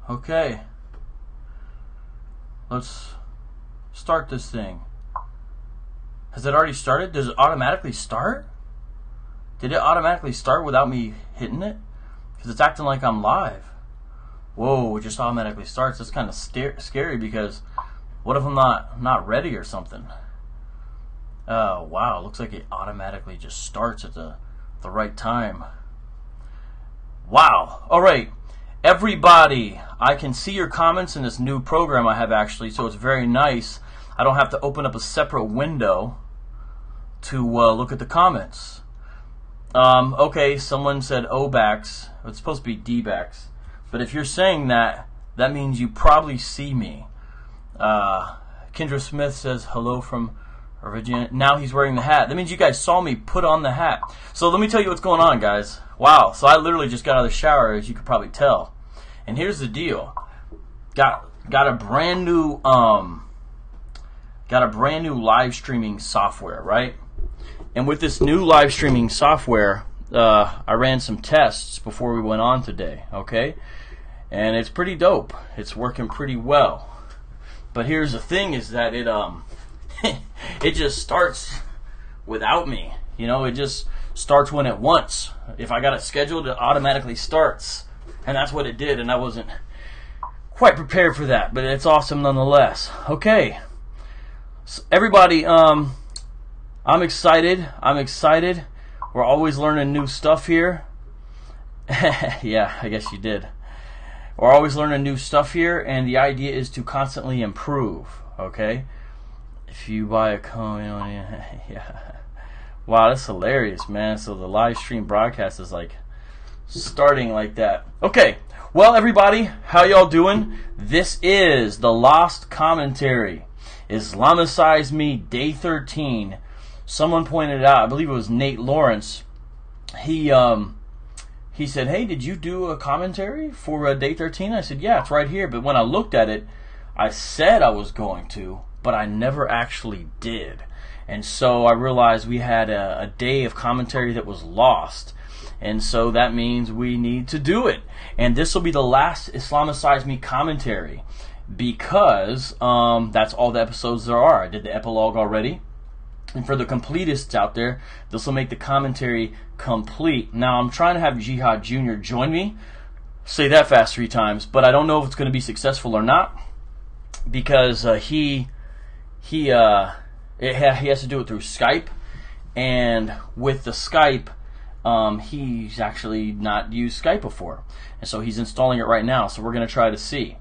Okay. Let's start this thing. Has it already started? Does it automatically start? Did it automatically start without me hitting it? Because it's acting like I'm live. Whoa, it just automatically starts. That's kind of scary, because what if I'm not ready or something? Oh, wow. It looks like it automatically just starts at the right time. Wow. All right. Everybody, I can see your comments in this new program I have, actually, so it's very nice. I don't have to open up a separate window to look at the comments. Okay, someone said O-backs. It's supposed to be D-backs. But if you're saying that, that means you probably see me. Kendra Smith says hello from Virginia. Now he's wearing the hat. That means you guys saw me put on the hat. So let me tell you what's going on, guys. Wow. So I literally just got out of the shower, as you could probably tell. And here's the deal. Got a brand new live streaming software, right? And with this new live streaming software, I ran some tests before we went on today, okay? And it's pretty dope. It's working pretty well. But here's the thing, is that it it just starts without me. You know, it just starts when it wants. If I got it scheduled, it automatically starts. And that's what it did, and I wasn't quite prepared for that, but it's awesome nonetheless. Okay. So everybody, I'm excited. I'm excited. We're always learning new stuff here. Yeah, I guess you did. We're always learning new stuff here, and the idea is to constantly improve, okay? If you buy a coin, yeah. Wow, that's hilarious, man. So the live stream broadcast is like starting like that. Okay, well, everybody, how y'all doing? This is the Lost Commentary. Islamicize Me, Day 13. Someone pointed out, I believe it was Nate Lawrence, he said, hey, did you do a commentary for Day 13? I said, yeah, it's right here. But when I looked at it, I said I was going to, but I never actually did. And so I realized we had a day of commentary that was lost. And so that means we need to do it. And this will be the last Islamicize Me commentary, because that's all the episodes there are. I did the epilogue already. And for the completists out there, this will make the commentary complete. Now, I'm trying to have Jihad Jr. join me. Say that fast 3 times. But I don't know if it's going to be successful or not, because he has to do it through Skype. And with the Skype, he's actually not used Skype before. And so he's installing it right now. So we're going to try to see.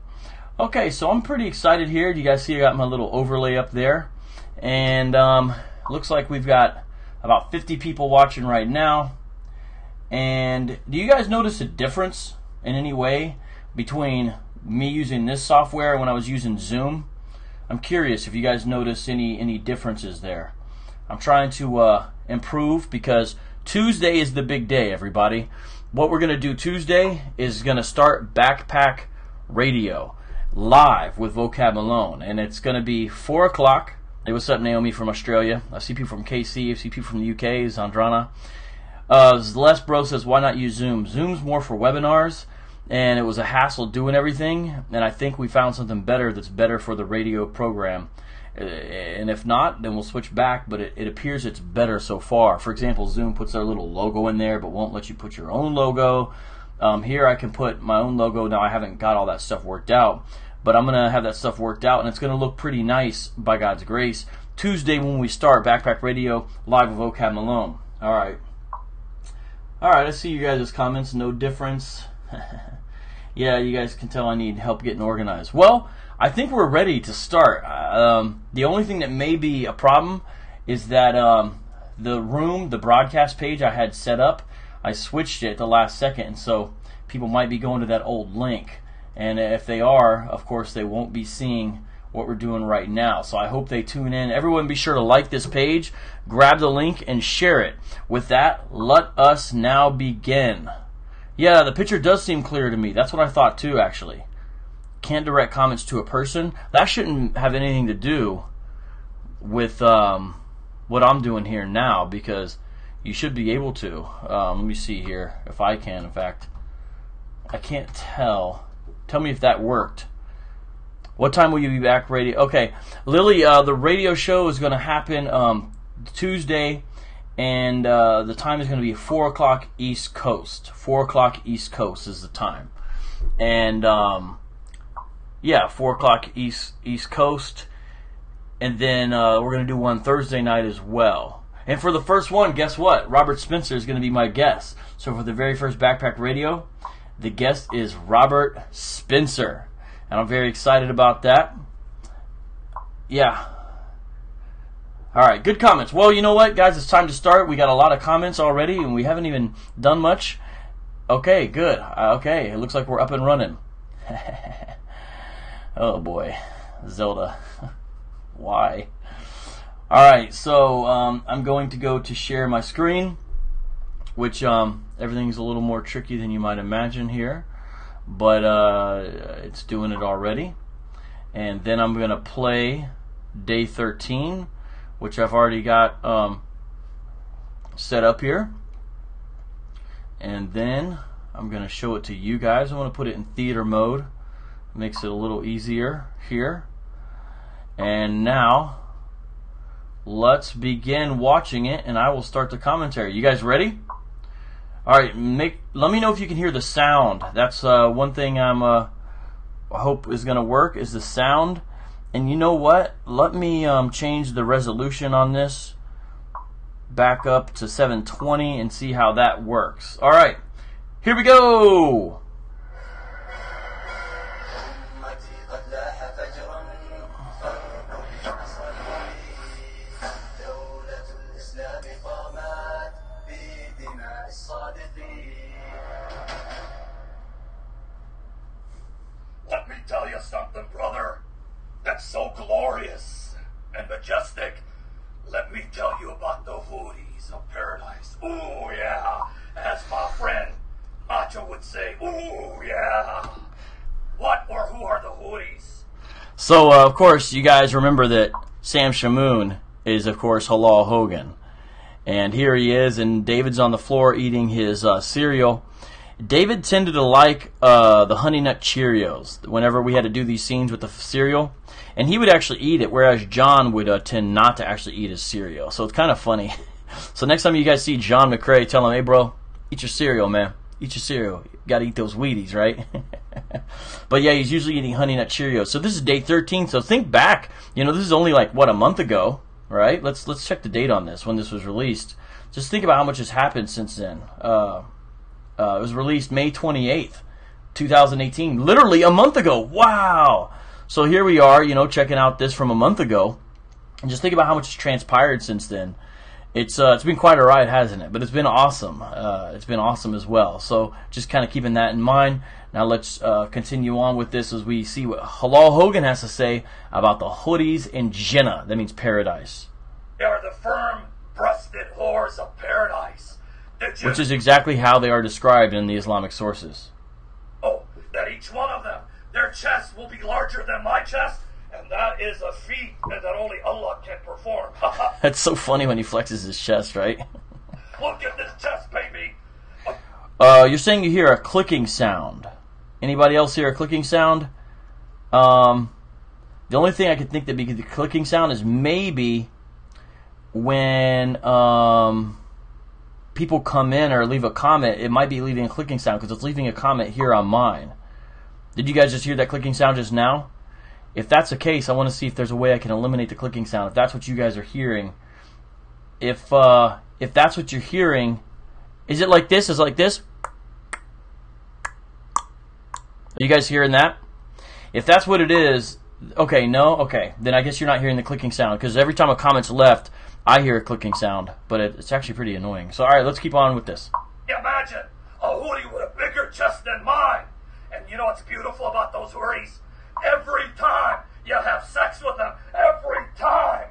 Okay, so I'm pretty excited here. Do you guys see I got my little overlay up there? And looks like we've got about 50 people watching right now. And do you guys notice a difference in any way between me using this software and when I was using Zoom? I'm curious if you guys notice any differences there. I'm trying to improve, because Tuesday is the big day, everybody. What we're going to do Tuesday is going to start Backpack Radio live with VOCAB Malone. And it's going to be 4 o'clock. Hey, what's up, Naomi from Australia? I see people from KC. I see people from the UK. Zandrana. Celeste Bro says, why not use Zoom? Zoom's more for webinars, and it was a hassle doing everything. And I think we found something better that's better for the radio program. And if not, then we'll switch back. But it appears it's better so far. For example, Zoom puts their little logo in there, but won't let you put your own logo. Here I can put my own logo. Now I haven't got all that stuff worked out, but I'm going to have that stuff worked out, and it's going to look pretty nice by God's grace. Tuesday when we start Backpack Radio live with VOCAB Malone. All right. I see you guys' comments. No difference. Yeah, you guys can tell I need help getting organized. Well, I think we're ready to start. The only thing that may be a problem is that the broadcast page I had set up, I switched it at the last second, and so people might be going to that old link. And if they are, of course, they won't be seeing what we're doing right now. So I hope they tune in. Everyone be sure to like this page, grab the link, and share it. With that, let us now begin. Yeah, the picture does seem clear to me. That's what I thought too, actually. Can't direct comments to a person. That shouldn't have anything to do with what I'm doing here now, because You should be able to. Let me see here if I can. In fact, I can't tell. Tell me if that worked. What time will you be back, radio? Okay, Lily, the radio show is going to happen Tuesday, and the time is going to be 4 o'clock East Coast. 4 o'clock East Coast is the time. And, yeah, 4 o'clock East Coast. And then we're going to do one Thursday night as well. And for the first one, guess what? Robert Spencer is going to be my guest. So for the very first Backpack Radio, the guest is Robert Spencer. And I'm very excited about that. Yeah. All right, good comments. Well, you know what, guys? It's time to start. We got a lot of comments already, and we haven't even done much. Okay, good. Okay, it looks like we're up and running. Oh, boy. Zelda. Why? All right, so I'm going to go to share my screen, which everything's a little more tricky than you might imagine here, but it's doing it already. And then I'm going to play day 13, which I've already got set up here. And then I'm going to show it to you guys. I'm going to put it in theater mode. Makes it a little easier here. And now, let's begin watching it, and I will start the commentary. You guys ready? All right, let me know if you can hear the sound. That's one thing I hope is going to work, is the sound. And you know what? Let me change the resolution on this back up to 720 and see how that works. All right, here we go. Let me tell you something, brother. That's so glorious and majestic. Let me tell you about the hoodies of paradise. Ooh, yeah. As my friend Macho would say, ooh, yeah. What or who are the hoodies? So, of course, you guys remember that Sam Shamoon is, of course, Halal Hogan. And here he is, and David's on the floor eating his cereal. David tended to like the Honey Nut Cheerios whenever we had to do these scenes with the cereal. And he would actually eat it, whereas John would tend not to actually eat his cereal. So it's kind of funny. So next time you guys see John McCrae, tell him, hey, bro, eat your cereal, man. Eat your cereal. You got to eat those Wheaties, right? But yeah, he's usually eating Honey Nut Cheerios. So this is day 13. So think back. You know, this is only like, what, a month ago, right? Let's check the date on this, when this was released. Just think about how much has happened since then. It was released May 28th, 2018. Literally a month ago. Wow. So here we are, you know, checking out this from a month ago. And just think about how much has transpired since then. It's been quite a ride, hasn't it? But it's been awesome. It's been awesome as well. So just kind of keeping that in mind. Now let's continue on with this as we see what Halal Hogan has to say about the hoodies in Jannah. That means paradise. They are the firm-breasted whores of paradise. Which is exactly how they are described in the Islamic sources. Oh, that each one of them, their chest will be larger than my chest, and that is a feat that only Allah can perform. That's so funny when he flexes his chest, right? Look at this chest, baby. You're saying you hear a clicking sound. Anybody else hear a clicking sound? The only thing I could think that be the clicking sound is maybe when people come in or leave a comment. It might be leaving a clicking sound because it's leaving a comment here on mine. Did you guys just hear that clicking sound just now? If that's the case, I want to see if there's a way I can eliminate the clicking sound. If that's what you guys are hearing, if that's what you're hearing, is it like this? Is it like this? Are you guys hearing that? If that's what it is, okay, no, okay, then I guess you're not hearing the clicking sound because every time a comment's left, I hear a clicking sound, but it's actually pretty annoying. So, all right, let's keep on with this. Imagine a hoodie with a bigger chest than mine. And you know what's beautiful about those hoodies? Every time you have sex with them, every time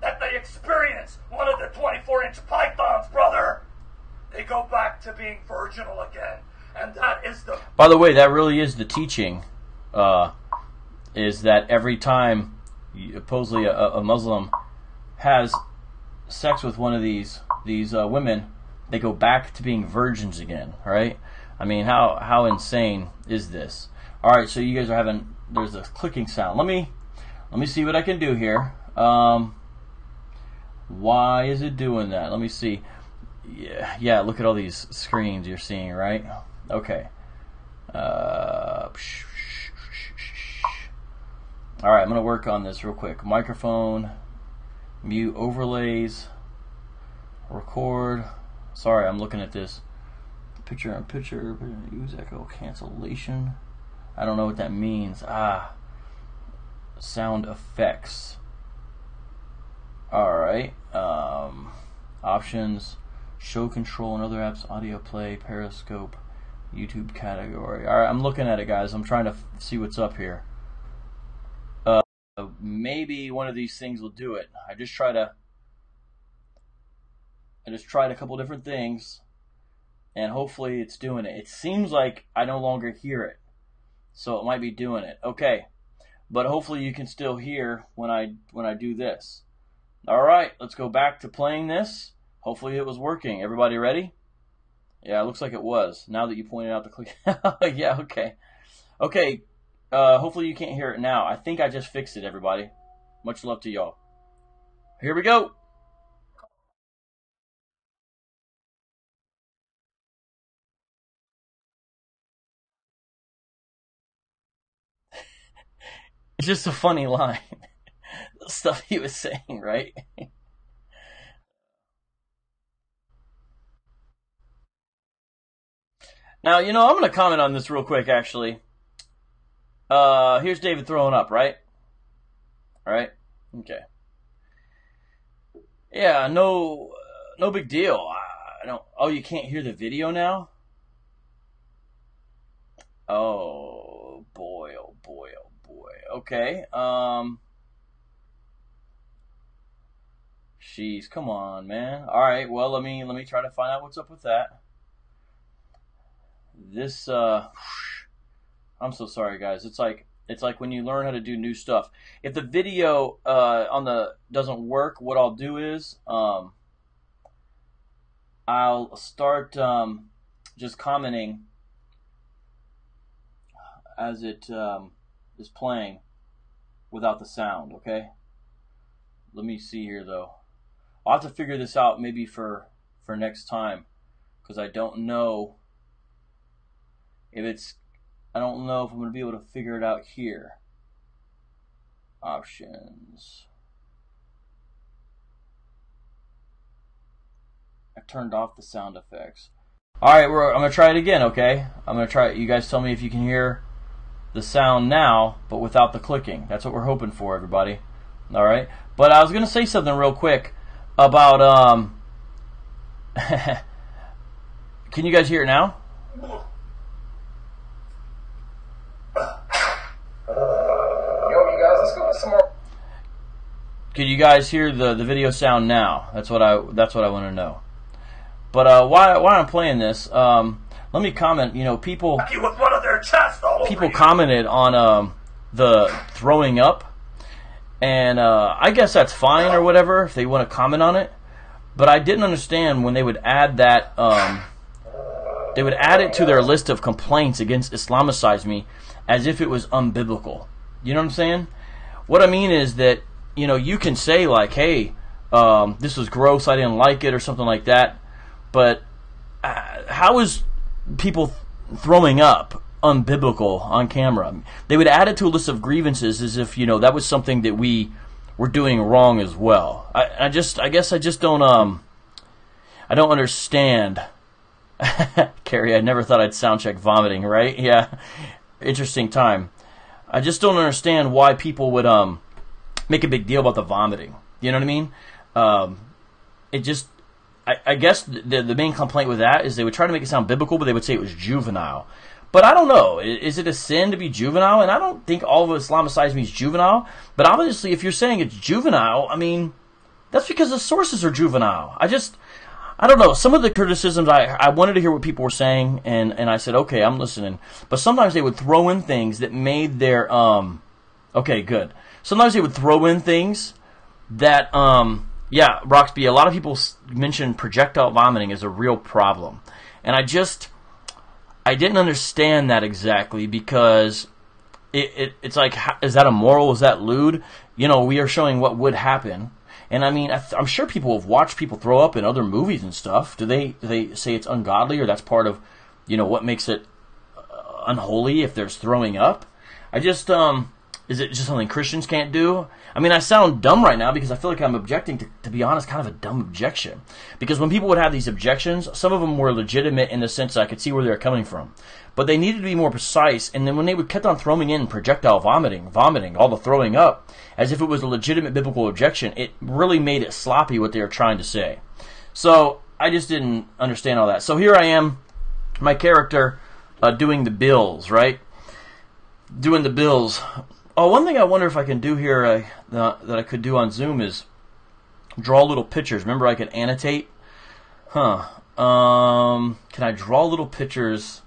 that they experience one of the 24-inch pythons, brother, they go back to being virginal again. And that is the... By the way, that really is the teaching, is that every time supposedly a Muslim has sex with one of these these women, they go back to being virgins again, right? I mean, how insane is this? All right, so you guys are having, there's a clicking sound. Let me see what I can do here. Why is it doing that? Let me see. Yeah, look at all these screens you're seeing, right? Okay. All right, I'm going to work on this real quick. Microphone, mute overlays, record. Sorry, I'm looking at this. Picture in picture, use echo cancellation. I don't know what that means. Sound effects. All right. Options, show control and other apps, audio play, Periscope, YouTube category. All right, I'm looking at it, guys. I'm trying to see what's up here. Maybe one of these things will do it. I just tried a couple different things, and hopefully it's doing it. It seems like I no longer hear it, so it might be doing it. Okay, but hopefully you can still hear when I do this. All right, let's go back to playing this. Hopefully it was working. Everybody ready? Yeah, it looks like it was. Now that you pointed out the click. Yeah, okay. Okay, hopefully you can't hear it now. I think I just fixed it, everybody. Much love to y'all. Here we go. It's just a funny line. The stuff he was saying, right? Now, I'm going to comment on this real quick, actually. Here's David throwing up, right? All right? Okay. Yeah, no big deal. I don't. Oh, you can't hear the video now? Oh boy! Oh boy! Oh boy! Okay. Jeez, come on, man. All right. Well, let me try to find out what's up with that. This I'm so sorry, guys. It's like when you learn how to do new stuff. If the video doesn't work, what I'll do is I'll start just commenting as it is playing without the sound. Okay. Let me see here, though. I'll have to figure this out maybe for next time, because I don't know if I'm going to be able to figure it out here. Options. I turned off the sound effects. All right, I'm going to try it again, okay? I'm going to try it. You guys tell me if you can hear the sound now, but without the clicking. That's what we're hoping for, everybody. All right? But I was going to say something real quick about, can you guys hear it now? Can you guys hear the video sound now? That's what I want to know. But why I'm playing this? Let me comment. People commented on the throwing up, and I guess that's fine or whatever if they want to comment on it. But I didn't understand when they would add that. They would add it to their list of complaints against Islamicize me as if it was unbiblical. You know what I'm saying? What I mean is that you can say like, hey, this was gross, I didn't like it, or something like that. But how is people throwing up unbiblical on camera? They would add it to a list of grievances as if that was something that we were doing wrong as well. I guess I just don't I don't understand. Carrie, I never thought I'd sound check vomiting, right? Yeah, interesting time. I just don't understand why people would make a big deal about the vomiting. You know what I mean? I guess the main complaint with that is they would try to make it sound biblical, but they would say it was juvenile. But I don't know. Is it a sin to be juvenile? And I don't think all of Islamicize me is juvenile. But obviously, if you're saying it's juvenile, I mean, that's because the sources are juvenile. I don't know. Some of the criticisms, I wanted to hear what people were saying, and I said, okay, I'm listening. But sometimes they would throw in things that made their, okay, good. Sometimes they would throw in things that Yeah, Roxby, a lot of people mention projectile vomiting as a real problem. And I didn't understand that exactly, because it's like, is that immoral? Is that lewd? You know, we are showing what would happen. And I mean, I'm sure people have watched people throw up in other movies and stuff. Do they say it's ungodly, or that's part of, you know, what makes it unholy if there's throwing up? I just, is it just something Christians can't do? I mean, I sound dumb right now because I feel like I'm objecting to be honest, kind of a dumb objection. Because when people would have these objections, some of them were legitimate in the sense that I could see where they were coming from. But they needed to be more precise, and then when they would kept on throwing in projectile vomiting, all the throwing up, as if it was a legitimate biblical objection, it really made it sloppy what they were trying to say. So I just didn't understand all that. So here I am, my character, doing the bills, right? Doing the bills. Oh, one thing I wonder if I can do here that I could do on Zoom is draw little pictures. Remember, I could annotate? Can I draw little pictures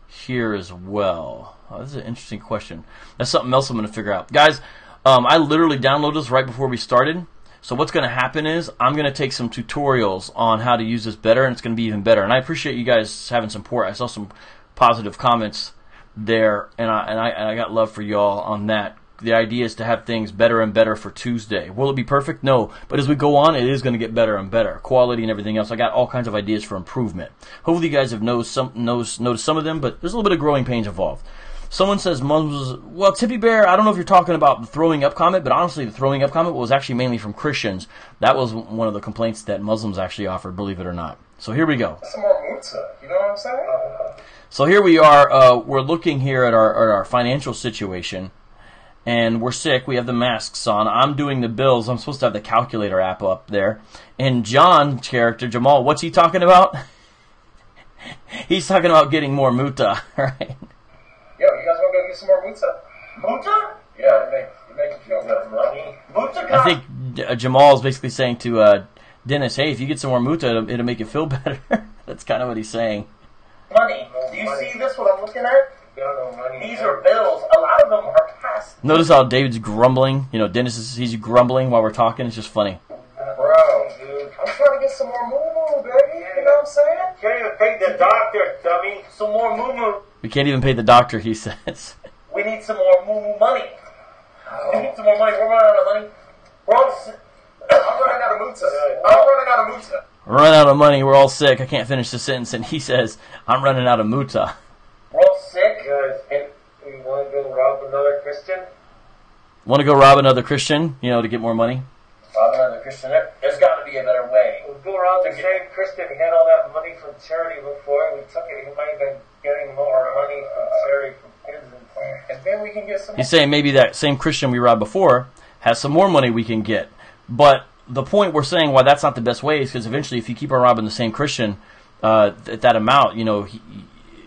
here as well? Oh, this is an interesting question. That's something else I'm going to figure out. Guys, I literally downloaded this right before we started. So what's going to happen is I'm going to take some tutorials on how to use this better, and it's going to be even better. And I appreciate you guys having support. I saw some positive comments there, and I got love for y'all on that. The idea is to have things better and better for Tuesday. Will it be perfect? No. But as we go on, it is going to get better and better. Quality and everything else. I got all kinds of ideas for improvement. Hopefully you guys have noticed some of them, but there's a little bit of growing pains involved. Someone says, well, Tippy Bear, I don't know if you're talking about the throwing up comment, but honestly, the throwing up comment was actually mainly from Christians. That was one of the complaints that Muslims actually offered, believe it or not. So here we go. Some more mutzah, you know what I'm saying? So here we are. We're looking here at our financial situation, and we're sick. We have the masks on. I'm doing the bills. I'm supposed to have the calculator app up there. And John's character, Jamal, what's he talking about? He's talking about getting more muta, right? Yo, you guys want to go get some more mutzah? Mutzah? Yeah, you make you feel good. Money. Mutzah. I think Jamal's basically saying to Dennis, hey, if you get some more muta, it'll make you feel better. That's kind of what he's saying. Money. Do you see this, what I'm looking at? No, money. These are bills. A lot of them are past. Notice how David's grumbling. You know, Dennis he's grumbling while we're talking. It's just funny. Bro, dude. I'm trying to get some more moo-moo, baby. You know what I'm saying? Can't even pay the doctor, dummy. Some more moo-moo. We can't even pay the doctor, he says. We need some more moo-moo money. We need some more money. We're running out of money. I'm running out of mutzah. I'm running out of mutzah. We're running out of money. We're all sick. I can't finish the sentence, and he says, I'm running out of muta. We're all sick. Guys, and we want to go rob another Christian? Want to go rob another Christian, you know, to get more money? Rob another Christian? There's got to be a better way. We'll go rob the same Christian. He had all that money from charity before. We took it. He might have been getting more money from charity from kids. And then we can get some... He's saying maybe that same Christian we robbed before has some more money we can get. But the point we're saying why that's not the best way is because eventually if you keep on robbing the same Christian at that amount, you know,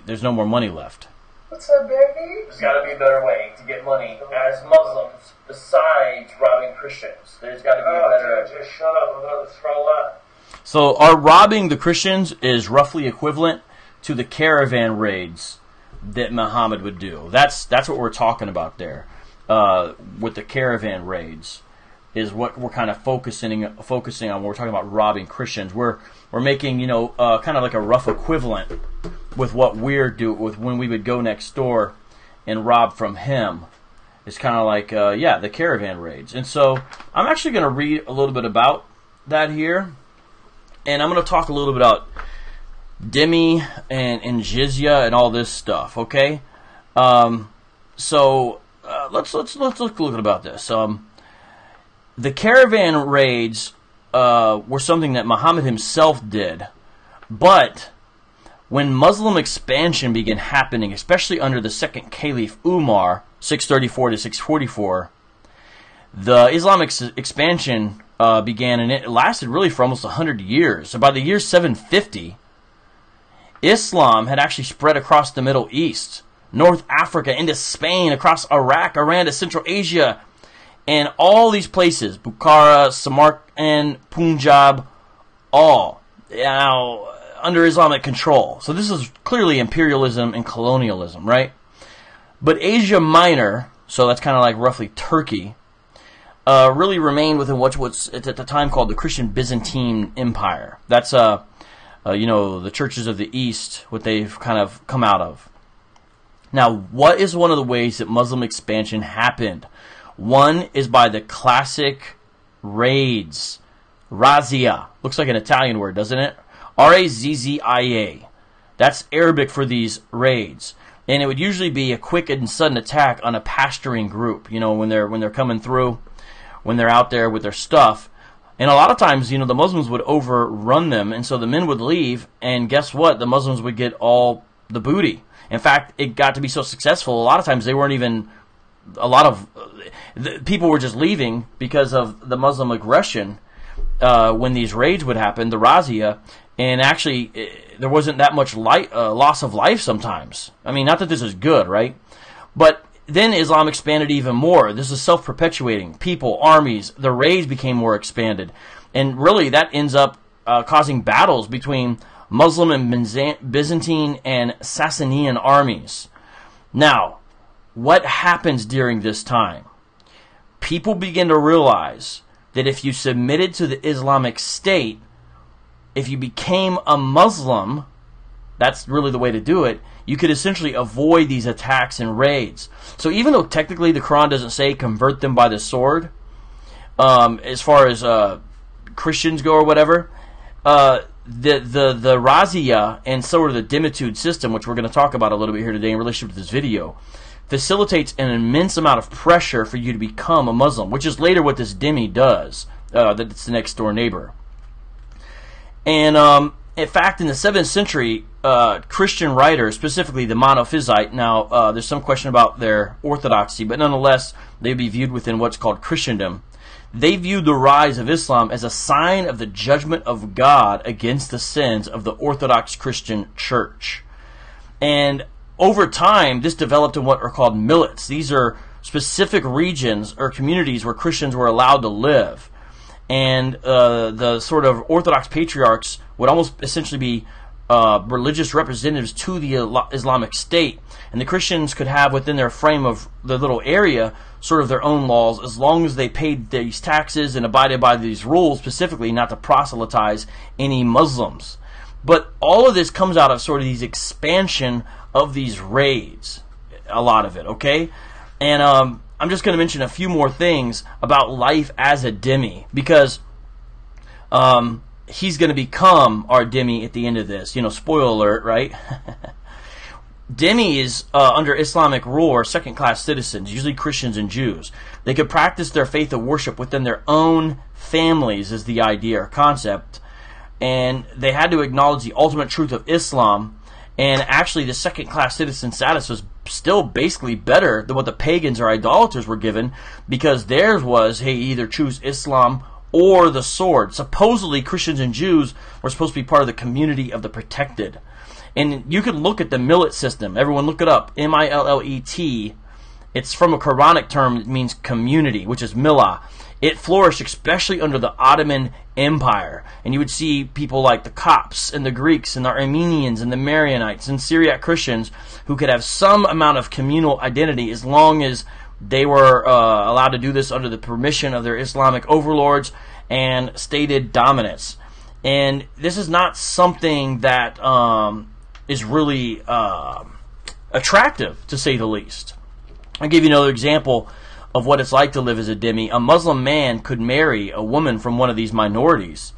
there's no more money left. What's up, baby? There's got to be a better way to get money as Muslims besides robbing Christians. There's got to be a better... Dude, just shut up. I'm going to throw up. So our robbing the Christians is roughly equivalent to the caravan raids that Muhammad would do. That's what we're talking about there with the caravan raids. Is what we're kind of focusing on when we're talking about robbing Christians. We're making, you know, kind of like a rough equivalent with what we're doing with when we would go next door and rob from him. It's kind of like the caravan raids. And so I'm actually going to read a little bit about that here, and I'm going to talk a little bit about Dhimmi and jizya and all this stuff. Okay, so let's look about this. The caravan raids were something that Muhammad himself did, but when Muslim expansion began happening, especially under the second Caliph Umar, 634 to 644, the Islamic expansion began, and it lasted really for almost 100 years. So by the year 750, Islam had actually spread across the Middle East, North Africa, into Spain, across Iraq, Iran, to Central Asia, and all these places, Bukhara, Samarkand, Punjab, all now under Islamic control. So this is clearly imperialism and colonialism, right? But Asia Minor, so that's kind of like roughly Turkey, really remained within what's at the time called the Christian Byzantine Empire. That's the churches of the East, what they've kind of come out of. Now, what is one of the ways that Muslim expansion happened? One is by the classic raids. Razzia. Looks like an Italian word, doesn't it? R-A-Z-Z-I-A. That's Arabic for these raids. And it would usually be a quick and sudden attack on a pasturing group, when they're coming through, when they're out there with their stuff. And a lot of times, the Muslims would overrun them, and so the men would leave, and guess what? The Muslims would get all the booty. In fact, it got to be so successful, a lot of times they weren't even, people were just leaving because of the Muslim aggression when these raids would happen, the razzia, and actually there wasn't that much loss of life sometimes. I mean, not that this is good, right? But then Islam expanded even more. This is self-perpetuating. People, armies, the raids became more expanded. And really that ends up causing battles between Muslim and Byzantine and Sasanian armies. Now, what happens during this time? People begin to realize that if you submitted to the Islamic State, if you became a Muslim, that's really the way to do it, you could essentially avoid these attacks and raids. So even though technically the Quran doesn't say convert them by the sword, as far as Christians go or whatever, the razzia and sort of the Dhimmitude system, which we're going to talk about a little bit here today in relationship to this video, facilitates an immense amount of pressure for you to become a Muslim, which is later what this Dhimmi does, that it's the next door neighbor. And in fact, in the 7th century, Christian writers, specifically the Monophysite, now there's some question about their orthodoxy, but nonetheless, they'd be viewed within what's called Christendom. They viewed the rise of Islam as a sign of the judgment of God against the sins of the Orthodox Christian Church. And over time, this developed in what are called millets. These are specific regions or communities where Christians were allowed to live. And the sort of Orthodox patriarchs would almost essentially be religious representatives to the Islamic State. And the Christians could have within their frame of the little area sort of their own laws as long as they paid these taxes and abided by these rules, specifically not to proselytize any Muslims. But all of this comes out of sort of these expansion of these raids, a lot of it, okay? And I'm just going to mention a few more things about life as a Dhimmi, because he's going to become our Dhimmi at the end of this. Spoiler alert, right? Dhimmis, under Islamic rule, are second-class citizens, usually Christians and Jews. They could practice their faith of worship within their own families, is the idea or concept. And they had to acknowledge the ultimate truth of Islam. And actually, the second-class citizen status was still basically better than what the pagans or idolaters were given, because theirs was, hey, either choose Islam or the sword. Supposedly, Christians and Jews were supposed to be part of the community of the protected. And you can look at the millet system. Everyone look it up. M-I-L-L-E-T. It's from a Quranic term that means community, which is millah. It flourished especially under the Ottoman Empire. And you would see people like the Copts and the Greeks and the Armenians and the Marianites and Syriac Christians who could have some amount of communal identity as long as they were allowed to do this under the permission of their Islamic overlords and stated dominance. And this is not something that is really attractive, to say the least. I'll give you another example of what it's like to live as a Dhimmi. A Muslim man could marry a woman from one of these minorities,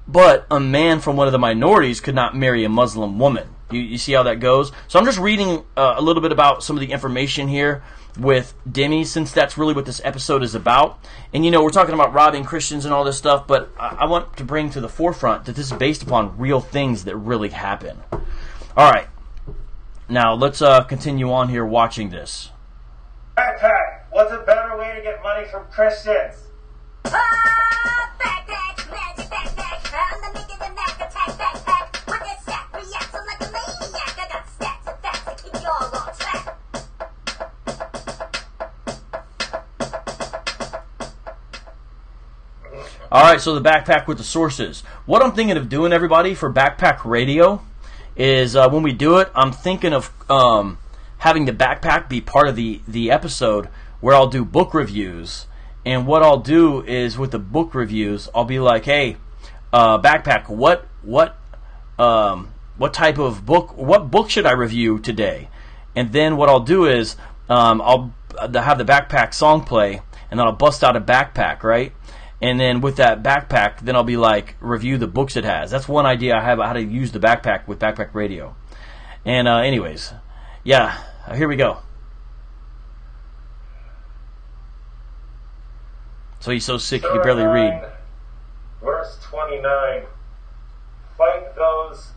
but a man from one of the minorities could not marry a Muslim woman. You see how that goes? So I'm just reading a little bit about some of the information here with Dhimmi, since that's really what this episode is about. And we're talking about robbing Christians and all this stuff, but I want to bring to the forefront that this is based upon real things that really happen. All right. Now, let's continue on here watching this. Backpack. What's a better way to get money from Christians? Backpack, magic backpack. I'm the nigga that Mac attack backpack. With this sack, reacting like a maniac. I got stats and facts to keep y'all on track. Alright, so the backpack with the sources. What I'm thinking of doing, everybody, for Backpack Radio is when we do it, I'm thinking of having the backpack be part of the episode where I'll do book reviews And what I'll do is with the book reviews, I'll be like, hey, Backpack, what type of book, what book should I review today? And then what I'll do is I'll have the Backpack song play, and then I'll bust out a Backpack, right? And then with that Backpack, then I'll be like, review the books it has. That's one idea I have about how to use the Backpack with Backpack Radio. And anyways, yeah, here we go. So he's so sick he can barely read. Verse 29. Fight those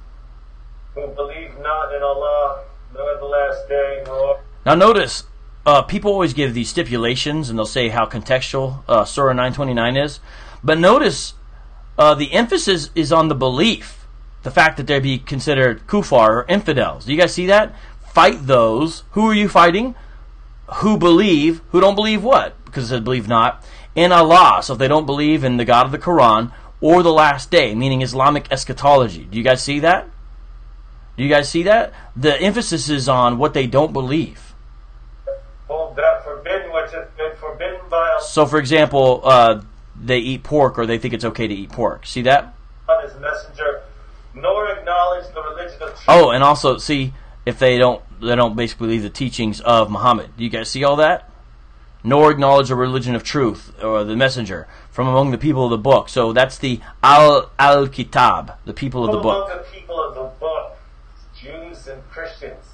who believe not in Allah, nor the last day, nor... Now notice, people always give these stipulations, and they'll say how contextual Surah 929 is. But notice, the emphasis is on the belief. The fact that they be considered kuffar, or infidels. Do you guys see that? Fight those. Who are you fighting? Who believe. Who don't believe what? Because it says believe not. In Allah. So if they don't believe in the God of the Quran, or the last day, meaning Islamic eschatology. Do you guys see that? Do you guys see that? The emphasis is on what they don't believe. Hold that forbidden which has been forbidden by Allah. So, for example, they eat pork, or they think it's okay to eat pork. See that? His messenger, nor acknowledge the religion of truth. Oh, and also, see, if they don't basically believe the teachings of Muhammad. Do you guys see all that? Nor acknowledge the religion of truth, or the messenger, from among the people of the book. So that's the Al-Kitab, the people of the book. Among the people of the book, Jews and Christians,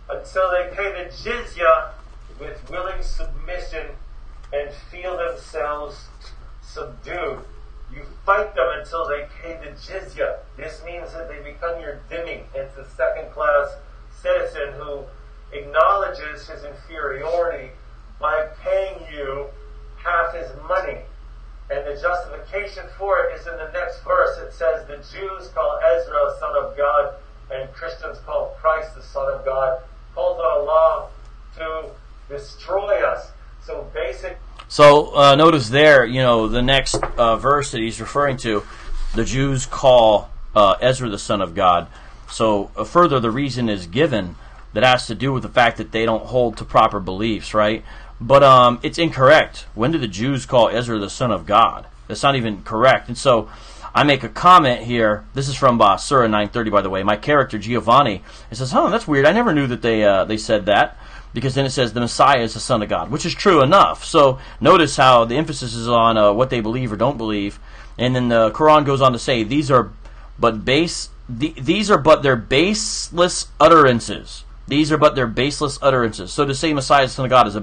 until they pay the jizya with willing submission and feel themselves subdued. You fight them until they pay the jizya. This means that they become your dhimmi. It's a second-class citizen who acknowledges his inferiority by paying you half his money. And the justification for it is in the next verse. It says the Jews call Ezra son of God, and Christians call Christ the son of God, calls on Allah to destroy us. So basic. So notice there, the next verse that he's referring to, the Jews call Ezra the son of God. So further, the reason is given that has to do with the fact that they don't hold to proper beliefs, right? But it's incorrect. When did the Jews call Ezra the son of God? That's not even correct. And so I make a comment here. This is from Surah 930, by the way. My character, Giovanni, it says, that's weird. I never knew that they said that. Because then it says the Messiah is the son of God, which is true enough. So notice how the emphasis is on what they believe or don't believe. And then the Quran goes on to say, these are but their baseless utterances. These are but their baseless utterances. So to say Messiah is the son of God is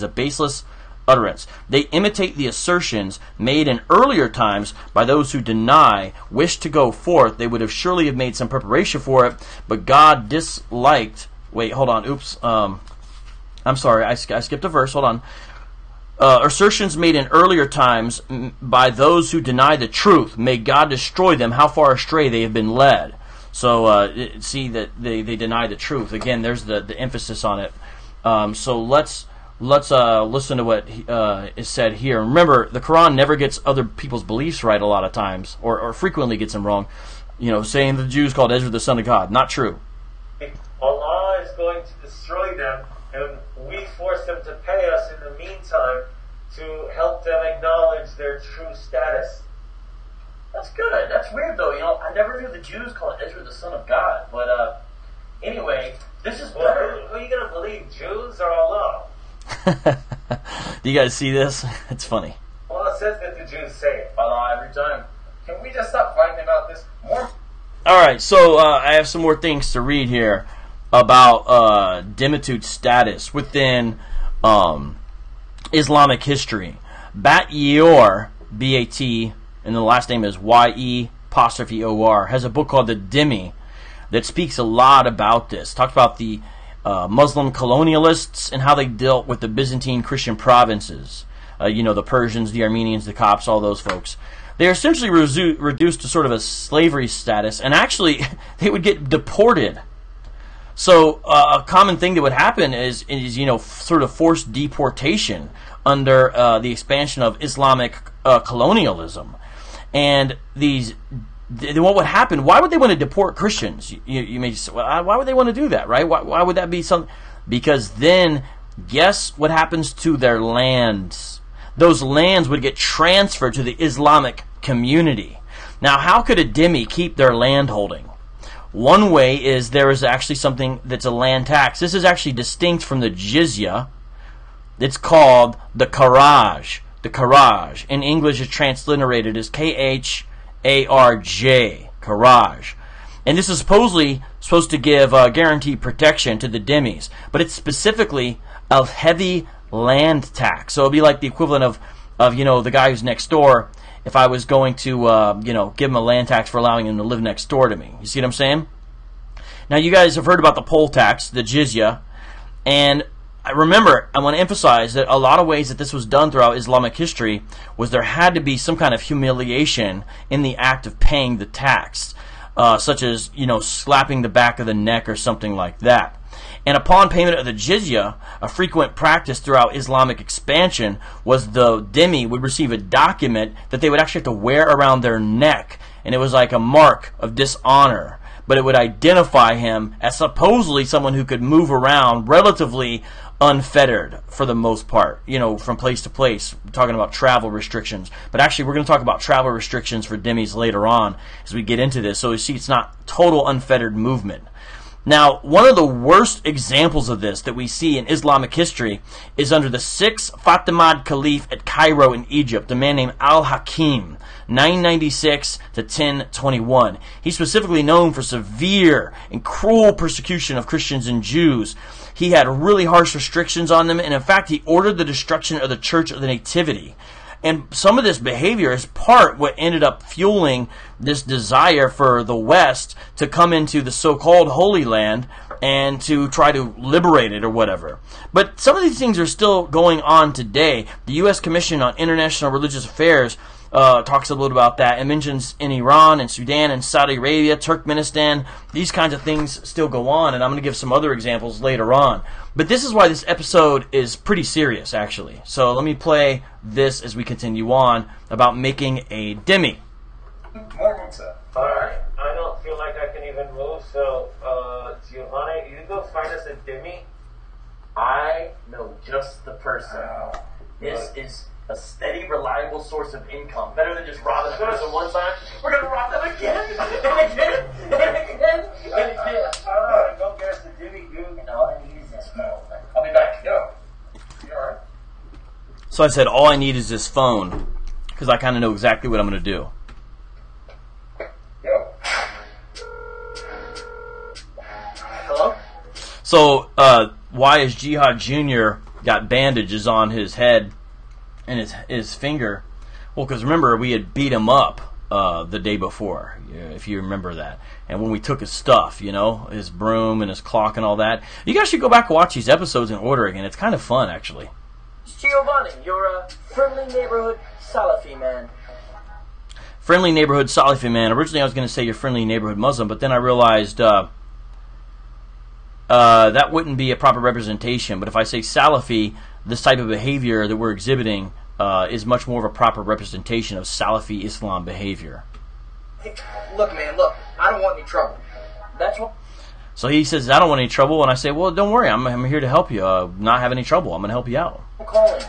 a baseless utterance. They imitate the assertions made in earlier times by those who wish to go forth. They would have surely have made some preparation for it, but God disliked. Wait, hold on. Oops. I'm sorry. I skipped a verse. Hold on. Assertions made in earlier times by those who deny the truth. May God destroy them. How far astray they have been led. So see that they deny the truth. Again, there's the emphasis on it. So let's listen to what is said here. Remember, the Quran never gets other people's beliefs right a lot of times, or frequently gets them wrong. Saying the Jews called Ezra the son of God. Not true. Allah is going to destroy them, and we force them to pay us in the meantime to help them acknowledge their true status. That's good. That's weird, though. I never knew the Jews called Ezra the son of God. But anyway, this is better. Who are you going to believe, Jews or Allah? Do you guys see this? It's funny. Allah says that the Jews say Allah every time. Can we just stop fighting about this more? All right, so I have some more things to read here about Dhimmitude status within Islamic history. Bat-Yeor, B-A-T, and the last name is Y-E-O-R, has a book called the Dhimmi that speaks a lot about this. Talks about the Muslim colonialists and how they dealt with the Byzantine Christian provinces. The Persians, the Armenians, the Copts, all those folks. They are essentially reduced to sort of a slavery status, and actually they would get deported. So a common thing that would happen is sort of forced deportation under the expansion of Islamic colonialism. And what would happen? Why would they want to deport Christians? You may say, well, why would they want to do that, right? Why would that be something? Because then, guess what happens to their lands? those lands would get transferred to the Islamic community. Now, how could a dhimmi keep their land holding? One way is there is actually something that's a land tax. This is actually distinct from the jizya. It's called the kharaj. The kharaj. In English, it's transliterated as Kharj. Kharaj. And this is supposedly supposed to give guaranteed protection to the dhimmis. But it's specifically a heavy land tax. So it'll be like the equivalent of the guy who's next door if I was going to, give him a land tax for allowing him to live next door to me. You see what I'm saying? Now, you guys have heard about the poll tax, the jizya, and I want to emphasize that a lot of ways that this was done throughout Islamic history was there had to be some kind of humiliation in the act of paying the tax, such as, slapping the back of the neck or something like that. And upon payment of the jizya, a frequent practice throughout Islamic expansion was the dhimmi would receive a document that they would actually have to wear around their neck, and it was like a mark of dishonor. But it would identify him as supposedly someone who could move around relatively unfettered for the most part, from place to place. We're talking about travel restrictions. But actually, we're going to talk about travel restrictions for dhimmis later on as we get into this. So you see, it's not total unfettered movement. Now, one of the worst examples of this that we see in Islamic history is under the 6th Fatimid Caliph at Cairo in Egypt, a man named Al-Hakim, 996 to 1021. He's specifically known for severe and cruel persecution of Christians and Jews. He had really harsh restrictions on them, and in fact, he ordered the destruction of the Church of the Nativity. And some of this behavior is part what ended up fueling this desire for the West to come into the so-called Holy Land and to try to liberate it or whatever. But some of these things are still going on today. The U.S. Commission on International Religious Affairs talks a little about that and mentions in Iran and Sudan and Saudi Arabia, Turkmenistan, these kinds of things still go on, and I'm going to give some other examples later on. But this is why this episode is pretty serious, actually. So let me play this as we continue on about making a dhimmi. Alright, I don't feel like I can even move, so Giovanni, you go find us a dhimmi. I know just the person. This is a steady, reliable source of income. Better than just robbing a person one time. We're going to rob them again, and again, and again, and again. Alright, go get us a dhimmi, dude. And all I need is this phone. I'll be back. Yo. You alright? So I said, all I need is this phone, because I kind of know exactly what I'm going to do. Yo. Hello? So, why is Jihad Jr. got bandages on his head and his finger? Well, because remember, we had beat him up the day before, if you remember that. And when we took his stuff, his broom and his clock and all that. You guys should go back and watch these episodes in order again. It's kind of fun, actually. Giovanni, you're a friendly neighborhood Salafi man. Friendly neighborhood Salafi man. Originally I was going to say you're friendly neighborhood Muslim, but then I realized that wouldn't be a proper representation. But if I say Salafi, this type of behavior that we're exhibiting is much more of a proper representation of Salafi Islam behavior. Hey, look, man, look. I don't want any trouble. That's what... So he says, I don't want any trouble, and I say, well, don't worry, I'm here to help you. Not have any trouble. I'm going to help you out. I'm calling.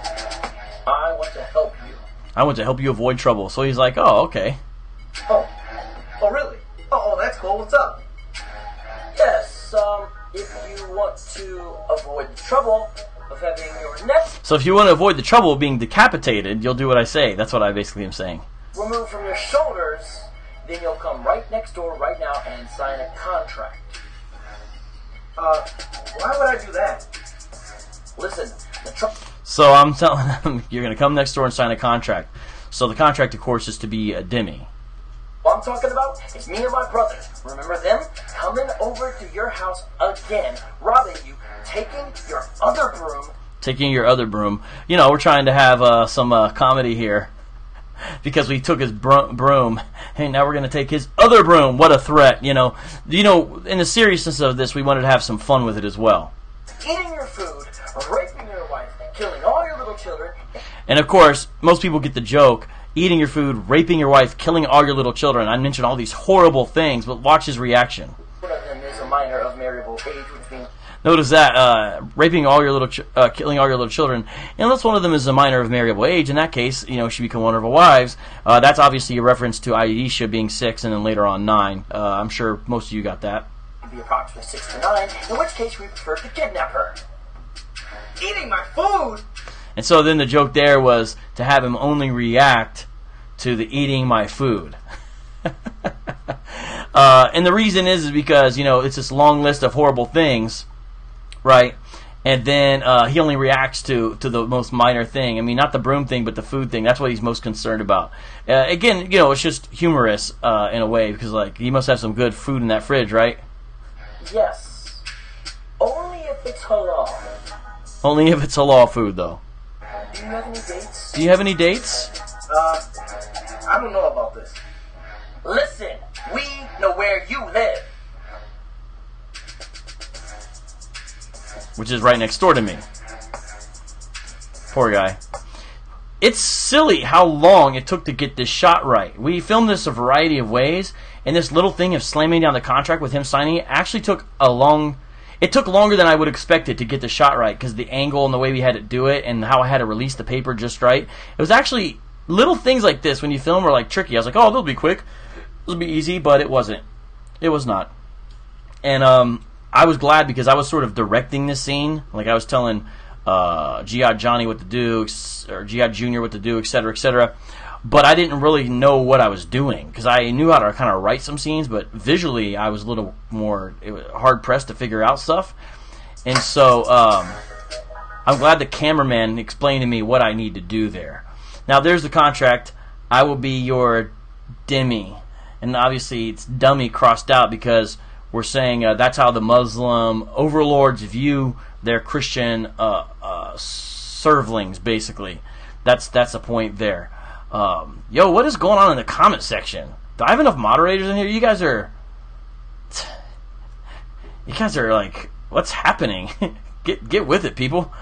I want to help you. I want to help you avoid trouble. So he's like, oh, okay. Oh, really? Oh, that's cool. What's up? Yes, if you want to avoid the trouble of having your neck... So if you want to avoid the trouble of being decapitated, you'll do what I say. That's what I basically am saying. ...removed from your shoulders, then you'll come right next door right now and sign a contract. Why would I do that? Listen, So I'm telling him, you're going to come next door and sign a contract. So the contract, of course, is to be a dhimmi. What I'm talking about is me and my brother. Remember them? Coming over to your house again, robbing you, taking your other broom. Taking your other broom. We're trying to have some comedy here. Because we took his broom, and now we're going to take his other broom. What a threat, in the seriousness of this, we wanted to have some fun with it as well. Eating your food, raping your wife, killing all your little children. And of course, most people get the joke. Eating your food, raping your wife, killing all your little children. I mentioned all these horrible things, but watch his reaction. One of them is a minor of marriageable age, which means... Notice that raping all your killing all your little children, unless one of them is a minor of marriageable age. In that case, she become one of her wives. That's obviously a reference to Aisha being 6 and then later on 9. I'm sure most of you got that. Be approximately 6 to 9, in which case we prefer to kidnap her. Eating my food! And so then the joke there was to have him only react to the eating my food. And the reason is because, it's this long list of horrible things, right? And then he only reacts to the most minor thing. I mean, not the broom thing, but the food thing. That's what he's most concerned about. Again, it's just humorous in a way, because, he must have some good food in that fridge, right? Yes. Only if it's halal. Only if it's halal food, though. Do you have any dates? Do you have any dates? I don't know about this. Listen, we know where you live. Which is right next door to me. Poor guy. It's silly how long it took to get this shot right. We filmed this a variety of ways, and this little thing of slamming down the contract with him signing it actually took it took longer than I would expect it to get the shot right, because the angle and the way we had to do it and how I had to release the paper just right. It was actually little things like this when you film are tricky. I was like, oh, they'll be quick. It'll be easy, but it wasn't. It was not. And I was glad because I was sort of directing this scene. I was telling Jihad Johnny what to do, or Jihad Jr. what to do, etc., etc. But I didn't really know what I was doing, because I knew how to kind of write some scenes, but visually I was a little more hard-pressed to figure out stuff. And so I'm glad the cameraman explained to me what I need to do there. Now there's the contract. I will be your Dhimmi. And obviously it's dummy crossed out because we're saying that's how the Muslim overlords view their Christian servlings, basically. That's the point there. Yo, what is going on in the comment section? Do I have enough moderators in here? You guys are what's happening? Get with it, people.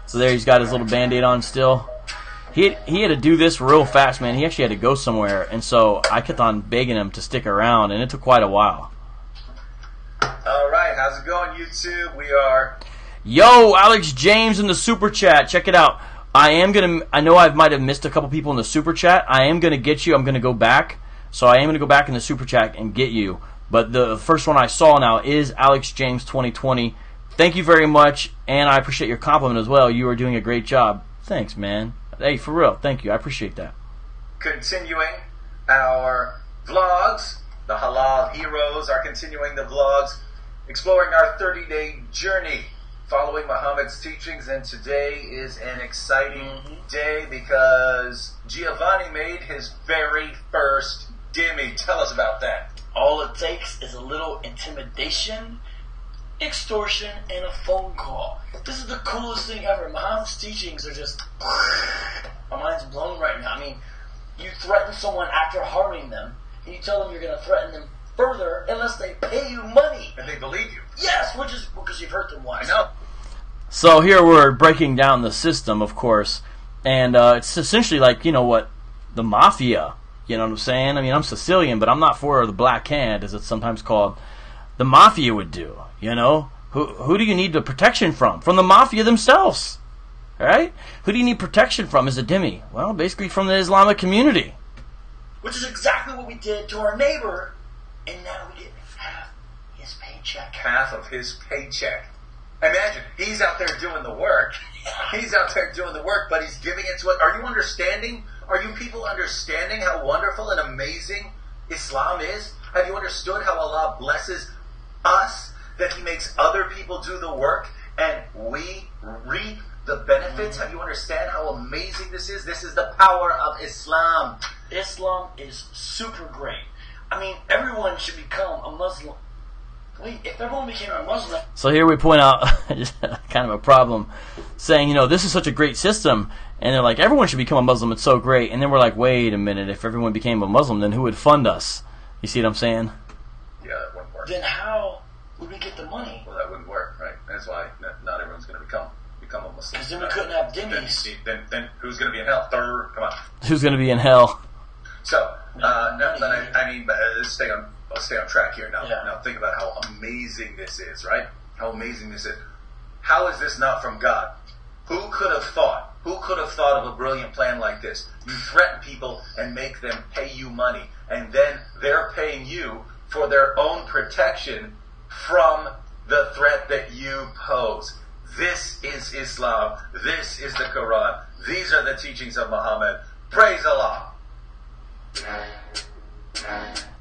So there he's got his little band-aid on still. He had to do this real fast, man. He actually had to go somewhere, and so I kept on begging him to stick around, and it took quite a while. All right, how's it going, YouTube? We are... Yo, Alex James in the super chat. Check it out. I know I might have missed a couple people in the super chat. I am gonna get you. I'm gonna go back. So I am gonna go back in the super chat and get you. But the first one I saw now is Alex James 2020. Thank you very much, and I appreciate your compliment as well. You are doing a great job. Thanks, man. Hey, for real. Thank you. I appreciate that. Continuing our vlogs. The Halal Heroes are continuing the vlogs, exploring our 30-day journey following Muhammad's teachings, and today is an exciting day because Giovanni made his very first Dhimmi. Tell us about that. All it takes is a little intimidation, extortion, and a phone call. This is the coolest thing ever. Muhammad's teachings are just... My mind's blown right now. I mean, you threaten someone after harming them, and you tell them you're going to threaten them further unless they pay you money. And they believe you. Yes, which is because you've hurt them once. I know. So here we're breaking down the system, of course, and it's essentially like, the mafia. You know what I'm saying? I mean, I'm Sicilian, but I'm not for the black hand, as it's sometimes called. The mafia would do, Who do you need the protection from? From the mafia themselves, right? Who do you need protection from as a Dhimmi? Well, basically from the Islamic community. Which is exactly what we did to our neighbor, and now we get half his paycheck. Half of his paycheck. Imagine, he's out there doing the work. He's out there doing the work, but he's giving it to us. Are you understanding? Are you people understanding how wonderful and amazing Islam is? Have you understood how Allah blesses us, that He makes other people do the work, and we reap the benefits? Have you understand how amazing this is? This is the power of Islam. Islam is super great. I mean, everyone should become a Muslim. Wait, if everyone became a Muslim... So here we point out kind of a problem, saying, this is such a great system, and they're like, everyone should become a Muslim, it's so great. And then we're like, wait a minute, if everyone became a Muslim, then who would fund us? You see what I'm saying? Yeah, that wouldn't work. Then how would we get the money? Well, that wouldn't work, right? That's why not everyone's going to become a Muslim. Because then we couldn't have Dhimmis. Then who's going to be in hell? Come on. Who's going to be in hell? So, let's stay on let's stay on track here now. Yeah. Now think about how amazing this is, right? How amazing this is. How is this not from God? Who could have thought? Who could have thought of a brilliant plan like this? You threaten people and make them pay you money, and then they're paying you for their own protection from the threat that you pose. This is Islam. This is the Quran. These are the teachings of Muhammad. Praise Allah.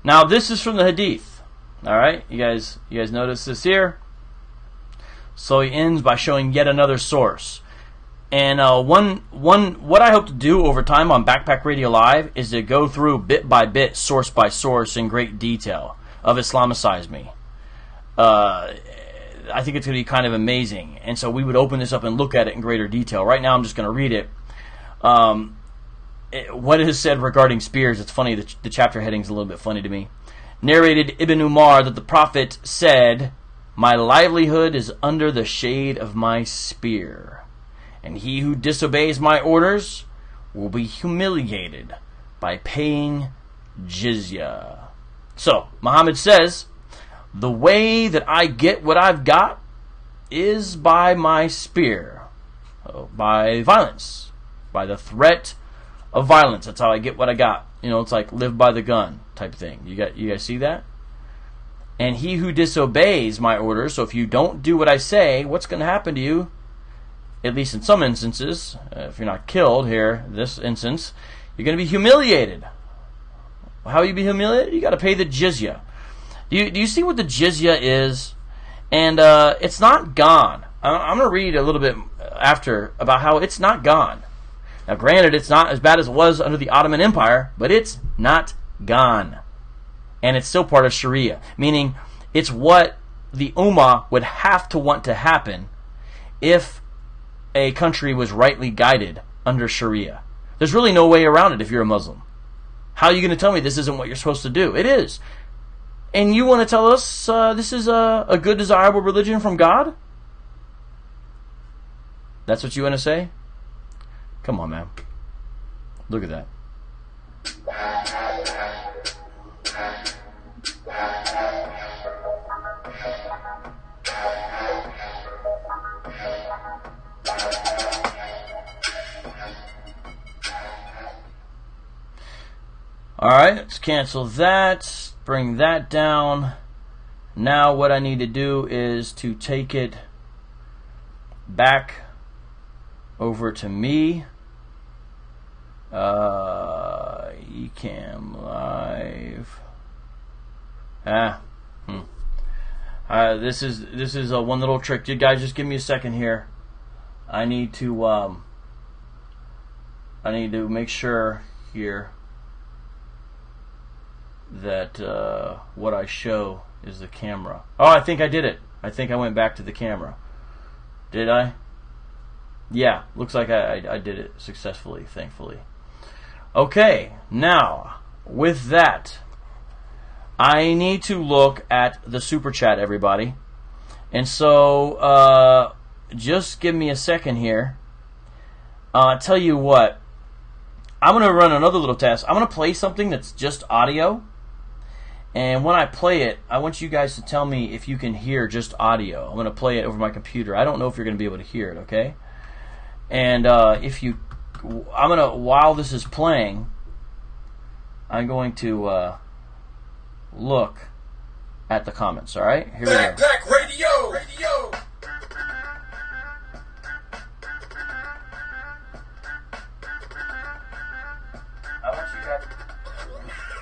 Now this is from the Hadith. All right, you guys notice this here. So he ends by showing yet another source. And what I hope to do over time on Backpack Radio Live is to go through bit by bit, source by source, in great detail of Islamicize Me. I think it's going to be kind of amazing. And so we would open this up and look at it in greater detail. Right now I'm just going to read it. What it is said regarding spears, it's funny, the chapter heading's a little bit funny to me. Narrated Ibn Umar that the Prophet said, "My livelihood is under the shade of my spear, and he who disobeys my orders will be humiliated by paying jizya." So, Muhammad says, the way that I get what I've got is by my spear, by violence, by the threat of violence. That's how I get what I got. You know, it's like live by the gun type thing. You guys see that? And he who disobeys my orders, so if you don't do what I say, what's going to happen to you? At least in some instances, if you're not killed here, this instance, you're going to be humiliated. How will you be humiliated? You got to pay the jizya. Do you see what the jizya is? And it's not gone. I'm going to read a little bit after about how it's not gone. Now, granted, it's not as bad as it was under the Ottoman Empire, but it's not gone. And it's still part of Sharia, meaning it's what the Ummah would have to want to happen if a country was rightly guided under Sharia. There's really no way around it if you're a Muslim. How are you going to tell me this isn't what you're supposed to do? It is. And you want to tell us this is a good, desirable religion from God? That's what you want to say? Come on, man. Look at that. Alright, let's cancel that. Bring that down. Now what I need to do is to take it back over to me. Ecamm Live. This is one little trick. You guys, just give me a second here. I need to make sure here that what I show is the camera. Oh, I think I did it. I think I went back to the camera. Did I? Yeah, looks like I did it successfully, thankfully. Okay, now, with that, I need to look at the super chat, everybody. And so, just give me a second here. I'll tell you what. I'm going to run another little test. I'm going to play something that's just audio. And when I play it, I want you guys to tell me if you can hear just audio. I'm going to play it over my computer. I don't know if you're going to be able to hear it, okay? And I'm going to, while this is playing, I'm going to look at the comments, all right? Here we go. Backpack Radio!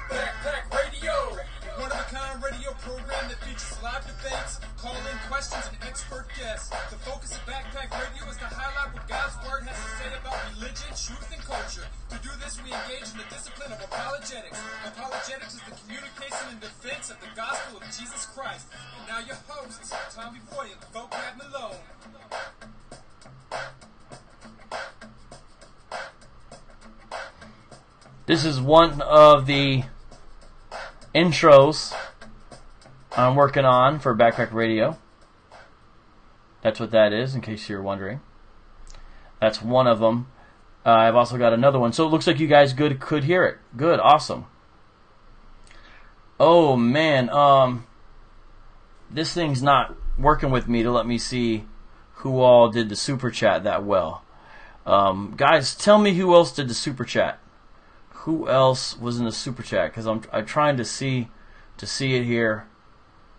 Backpack Radio! One-of-a-kind radio program that features live debates, call-in questions, and expert guests. The focus of Backpack Radio is to highlight what God's Word has to say about religion, truth, and culture. To do this, we engage in the discipline of apologetics. Apologetics is the communication and defense of the gospel of Jesus Christ. And now your hosts, Tommy Boy and VOCAB Malone. This is one of the intros I'm working on for Backpack Radio. That's what that is, in case you're wondering. That's one of them. I've also got another one. So it looks like you guys could hear it. Good, awesome. Oh man, this thing's not working with me to let me see who all did the super chat that well. Guys, tell me who else did the super chat. Who else was in the super chat? Because I'm trying to see it here,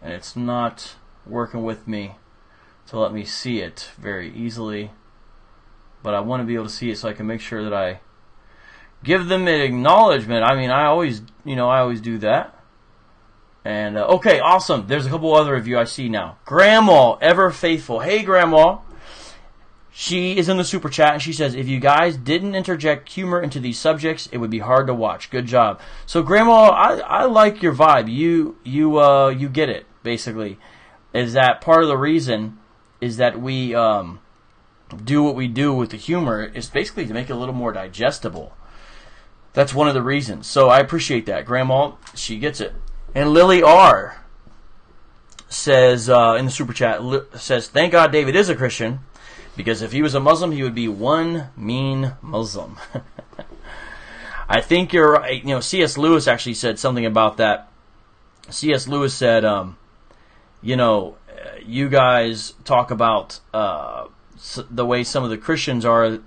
and it's not working with me to let me see it very easily. But I want to be able to see it so I can make sure that I give them an acknowledgement. I mean, I always do that. And okay, awesome. There's a couple other of you I see now. Grandma, ever faithful. Hey, Grandma. She is in the super chat, and she says, if you guys didn't interject humor into these subjects, it would be hard to watch. Good job. So, Grandma, I like your vibe. You get it, basically. Is that part of the reason is that we do what we do with the humor is basically to make it a little more digestible. That's one of the reasons. So, I appreciate that. Grandma, she gets it. And Lily R. says, in the super chat, says, thank God David is a Christian. Because if he was a Muslim, he would be one mean Muslim. I think you're right. You know, C.S. Lewis actually said something about that. C.S. Lewis said, you guys talk about the way some of the Christians are,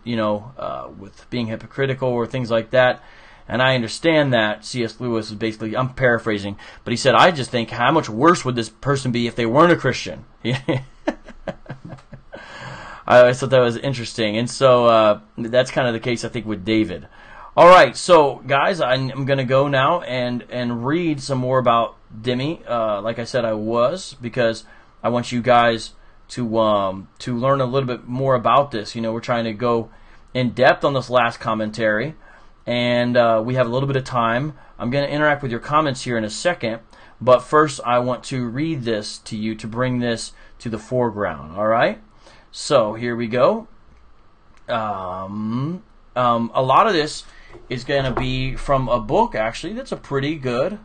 with being hypocritical or things like that. And I understand that. C.S. Lewis is basically, I'm paraphrasing, but he said, I just think, how much worse would this person be if they weren't a Christian? I always thought that was interesting. And so that's kind of the case, I think, with David. All right, so, guys, I'm going to go now and read some more about Dhimmi. Like I said, I was, because I want you guys to learn a little bit more about this. You know, we're trying to go in depth on this last commentary, and we have a little bit of time. I'm going to interact with your comments here in a second, but first I want to read this to you to bring this to the foreground, all right? So here we go. A lot of this is going to be from a book, actually, that's a pretty good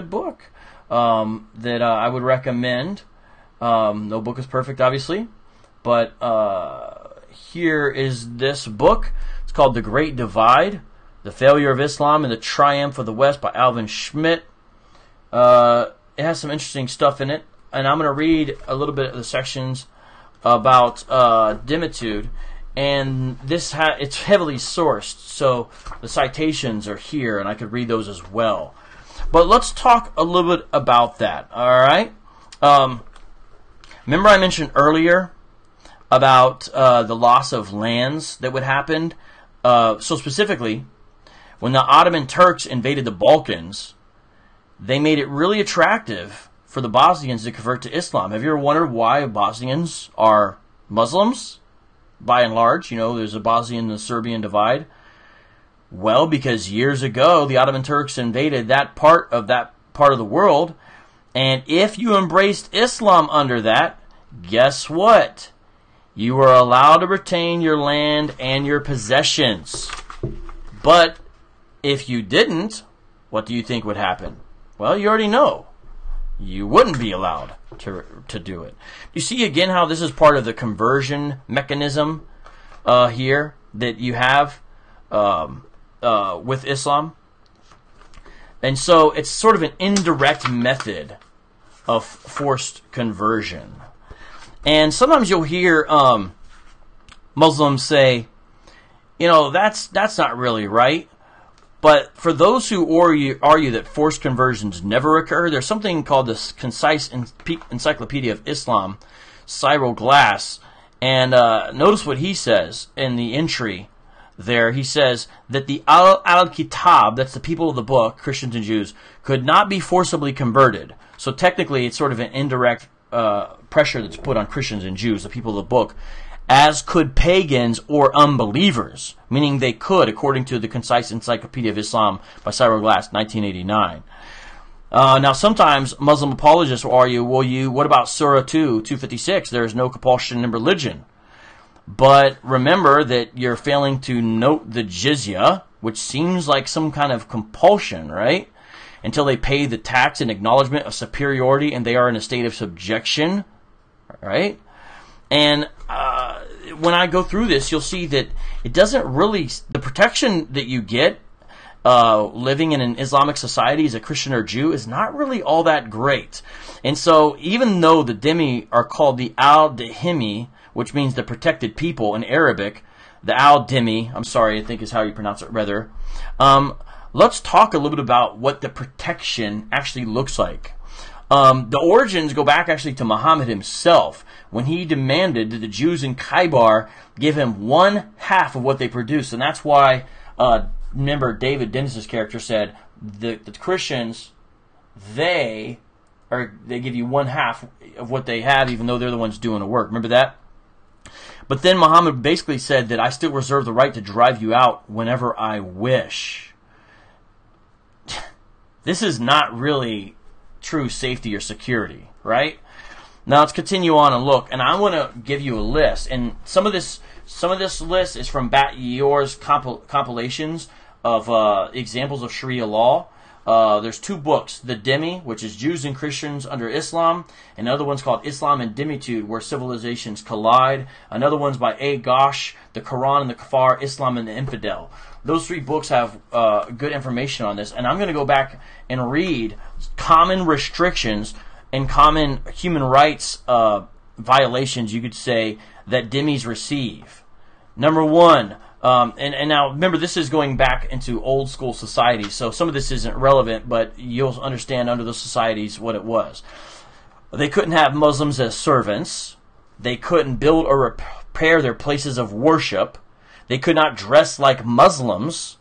book that I would recommend. No book is perfect, obviously, but here is this book. It's called The Great Divide, The Failure of Islam and the Triumph of the West by Alvin Schmidt. It has some interesting stuff in it, and I'm going to read a little bit of the sections about Dhimmitude, and this it's heavily sourced, so the citations are here, and I could read those as well. But let's talk a little bit about that, all right? Remember I mentioned earlier about the loss of lands that would happen? So specifically, when the Ottoman Turks invaded the Balkans, they made it really attractive for the Bosnians to convert to Islam. Have you ever wondered why Bosnians are Muslims? By and large, there's a Bosnian and a Serbian divide. Well, because years ago, the Ottoman Turks invaded that part of the world, and if you embraced Islam under that, guess what? You were allowed to retain your land and your possessions. But if you didn't, what do you think would happen? Well, you already know. You wouldn't be allowed to do it. You see again how this is part of the conversion mechanism here that you have with Islam. And so it's sort of an indirect method of forced conversion. And sometimes you'll hear Muslims say, that's not really right. But for those who argue that forced conversions never occur, there's something called the Concise Encyclopedia of Islam, Cyril Glass. And notice what he says in the entry there. He says that the Al-Kitab, that's the people of the book, Christians and Jews, could not be forcibly converted. So technically it's sort of an indirect pressure that's put on Christians and Jews, the people of the book, as could pagans or unbelievers, meaning they could, according to the Concise Encyclopedia of Islam by Cyril Glass, 1989. Now, sometimes Muslim apologists will argue, what about Surah 2, 256? There is no compulsion in religion. But remember that you're failing to note the jizya, which seems like some kind of compulsion, right? Until they pay the tax in acknowledgement of superiority and they are in a state of subjection, right? And when I go through this, you'll see that it doesn't really, the protection that you get living in an Islamic society as a Christian or Jew is not really all that great. And so even though the Dhimmi are called the al-Dhimmi, which means the protected people in Arabic, the al-Dhimmi, I'm sorry, I think is how you pronounce it rather, let's talk a little bit about what the protection actually looks like. The origins go back actually to Muhammad himself, when he demanded that the Jews in Khaybar give him 1/2 of what they produced. And that's why, remember, David Dennis's character said, the Christians, they give you 1/2 of what they have, even though they're the ones doing the work. Remember that? But then Muhammad basically said that I still reserve the right to drive you out whenever I wish. This is not really true safety or security, right? Now let's continue on and look, and I want to give you a list, and some of this list is from Bat Yeor's compilations of examples of Sharia law. There's 2 books, the Dhimmi, which is Jews and Christians under Islam, and another one's called Islam and Dhimmitude, where civilizations collide. Another one's by A. Ghosh, the Quran and the Kafar, Islam and the Infidel. Those 3 books have good information on this, and I'm going to go back and read common restrictions and common human rights violations, you could say, that Dhimmis receive. Number 1, and now remember, this is going back into old school societies, so some of this isn't relevant, but you'll understand under those societies what it was. They couldn't have Muslims as servants. They couldn't build or repair their places of worship. They could not dress like Muslims.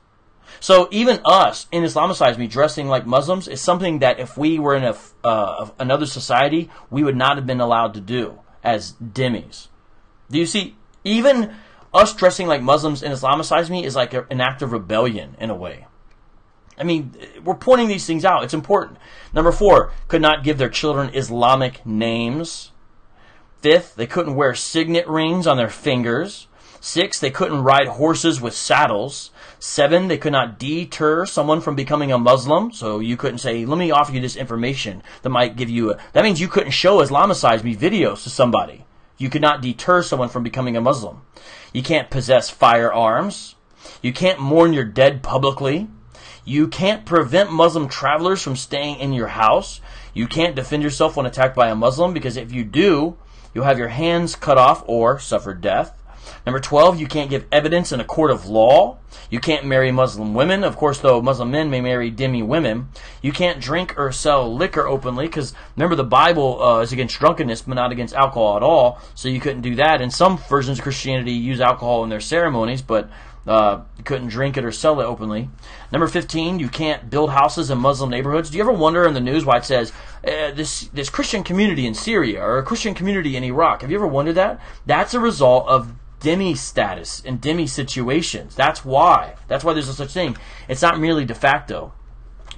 So even us, in Islamicize Me, dressing like Muslims is something that if we were in another society, we would not have been allowed to do as Dhimmis. Do you see? Even us dressing like Muslims in Islamicize Me is like an act of rebellion in a way. I mean, we're pointing these things out. It's important. Number 4, could not give their children Islamic names. 5th, they couldn't wear signet rings on their fingers. 6, they couldn't ride horses with saddles. 7, they could not deter someone from becoming a Muslim. So you couldn't say, let me offer you this information that might give you that means you couldn't show Islamicize Me videos to somebody. You could not deter someone from becoming a Muslim. You can't possess firearms. You can't mourn your dead publicly. You can't prevent Muslim travelers from staying in your house. You can't defend yourself when attacked by a Muslim, because if you do, you'll have your hands cut off or suffer death. Number 12, you can't give evidence in a court of law. You can't marry Muslim women. Of course, though, Muslim men may marry Dhimmi women. You can't drink or sell liquor openly, because remember, the Bible is against drunkenness, but not against alcohol at all, so you couldn't do that. And some versions of Christianity use alcohol in their ceremonies, but you couldn't drink it or sell it openly. Number 15, you can't build houses in Muslim neighborhoods. Do you ever wonder in the news why it says this Christian community in Syria or a Christian community in Iraq? Have you ever wondered that? That's a result of Dhimmi status and Dhimmi situations. That's why. That's why there's a such thing. It's not merely de facto.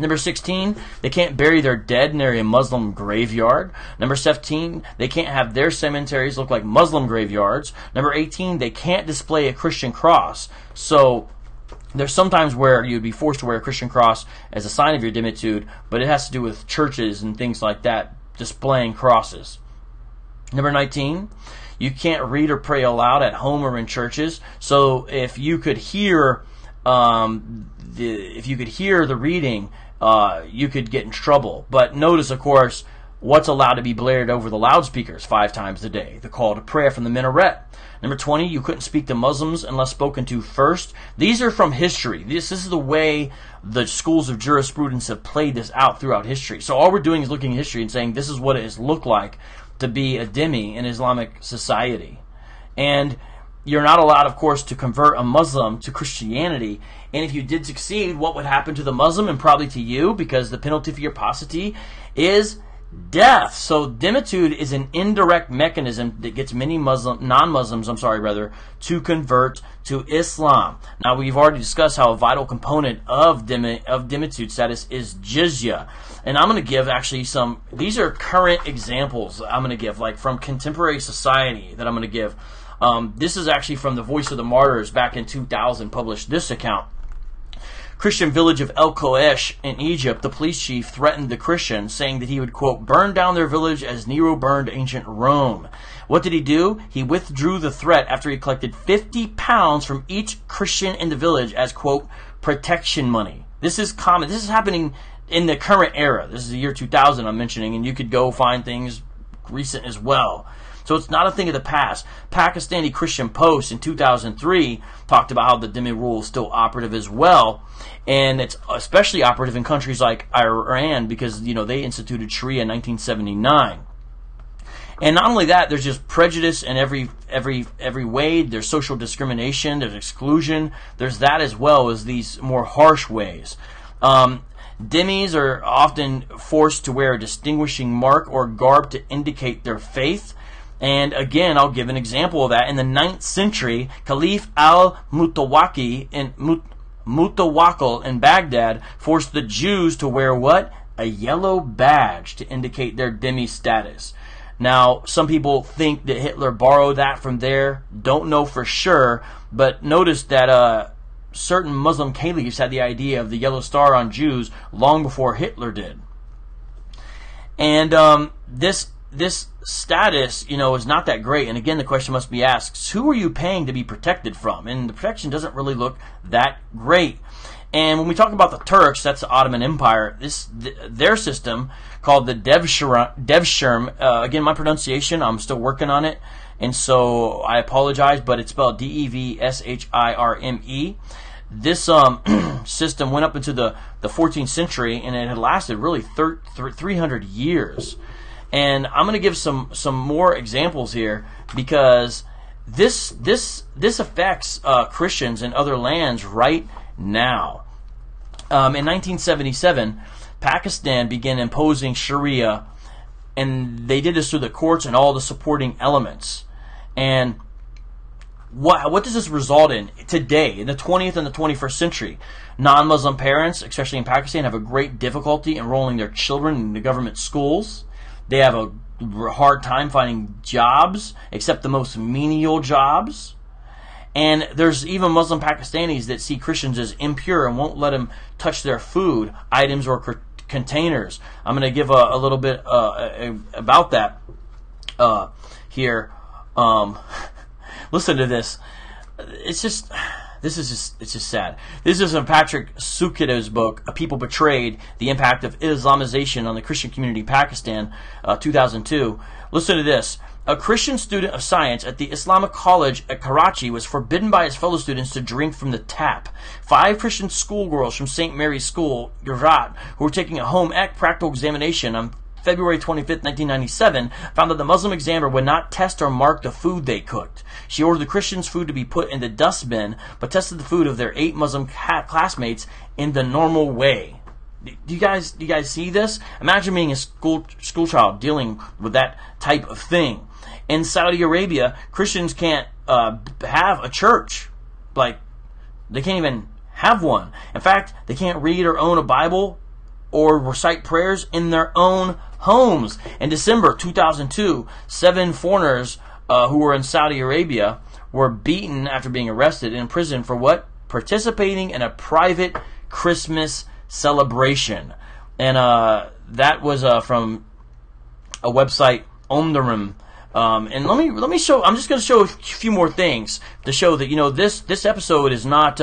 Number 16, they can't bury their dead near a Muslim graveyard. Number 17, they can't have their cemeteries look like Muslim graveyards. Number 18, they can't display a Christian cross. So there's sometimes where you'd be forced to wear a Christian cross as a sign of your Dhimmitude, but it has to do with churches and things like that, displaying crosses. Number 19, you can't read or pray aloud at home or in churches. So if you could hear the reading, you could get in trouble. But notice, of course, what's allowed to be blared over the loudspeakers 5 times a day. The call to prayer from the minaret. Number 20, you couldn't speak to Muslims unless spoken to first. These are from history. This is the way the schools of jurisprudence have played this out throughout history. So all we're doing is looking at history and saying this is what it has looked like to be a Dhimmi in Islamic society. And you're not allowed, of course, to convert a Muslim to Christianity. And if you did succeed, what would happen to the Muslim and probably to you? Because the penalty for your apostasy is death. So Dhimmitude is an indirect mechanism that gets many non-Muslims, to convert to Islam. Now, we've already discussed how a vital component of Dhimmitude status is jizya. And I'm going to give actually these are current examples I'm going to give, like from contemporary society that I'm going to give. This is actually from the Voice of the Martyrs back in 2000, published this account. Christian village of El Koesh in Egypt, the police chief threatened the Christians, saying that he would, quote, burn down their village as Nero burned ancient Rome. What did he do? He withdrew the threat after he collected 50 pounds from each Christian in the village as, quote, protection money. This is common. This is happening in the current era. This is the year 2000 I'm mentioning, and you could go find things recent as well. So it's not a thing of the past. Pakistani Christian Post in 2003 talked about how the Dhimmi rule is still operative as well, and it's especially operative in countries like Iran because, you know, they instituted Sharia in 1979. And not only that, there's just prejudice in every way. There's social discrimination. There's exclusion. There's that as well as these more harsh ways. Dhimmis are often forced to wear a distinguishing mark or garb to indicate their faith. And again, I'll give an example of that. In the 9th century, Caliph al-Mutawakkil in Baghdad forced the Jews to wear what? A yellow badge to indicate their Dhimmi status. Now, some people think that Hitler borrowed that from there. Don't know for sure, but notice that certain Muslim caliphs had the idea of the yellow star on Jews long before Hitler did. And this status, you know, is not that great. And again, the question must be asked, who are you paying to be protected from? And the protection doesn't really look that great. And when we talk about the Turks, that's the Ottoman Empire, their system called the Devshirme, again, my pronunciation, I'm still working on it, and so I apologize, but it's spelled D-E-V-S-H-I-R-M-E. This system went up into the 14th century, and it had lasted really 300 years. And I'm going to give some more examples here because this affects Christians in other lands right now. In 1977, Pakistan began imposing Sharia, and they did this through the courts and all the supporting elements. And what does this result in today, in the 20th and the 21st century? Non-Muslim parents, especially in Pakistan, have a great difficulty enrolling their children in the government schools. They have a hard time finding jobs, except the most menial jobs. And there's even Muslim Pakistanis that see Christians as impure and won't let them touch their food, items, or containers. I'm going to give a little bit about that here. Listen to this. It's just sad. This is from Patrick Sukida's book, A People Betrayed, The Impact of Islamization on the Christian Community in Pakistan, 2002. Listen to this. A Christian student of science at the Islamic College at Karachi was forbidden by his fellow students to drink from the tap. 5 Christian schoolgirls from St. Mary's School, Gujarat, who were taking a home ec practical examination on February 25, 1997, found that the Muslim examiner would not test or mark the food they cooked. She ordered the Christians' food to be put in the dustbin, but tested the food of their 8 Muslim classmates in the normal way. Do you guys see this? Imagine being a school child dealing with that type of thing. In Saudi Arabia, Christians can't have a church. Like, they can't even have one. In fact, they can't read or own a Bible or recite prayers in their own homes. In December 2002, 7 foreigners who were in Saudi Arabia were beaten after being arrested and imprisoned for what? Participating in a private Christmas celebration. And that was from a website, Omdarim. And let me show. I'm just going to show a few more things to show that, you know, this episode is not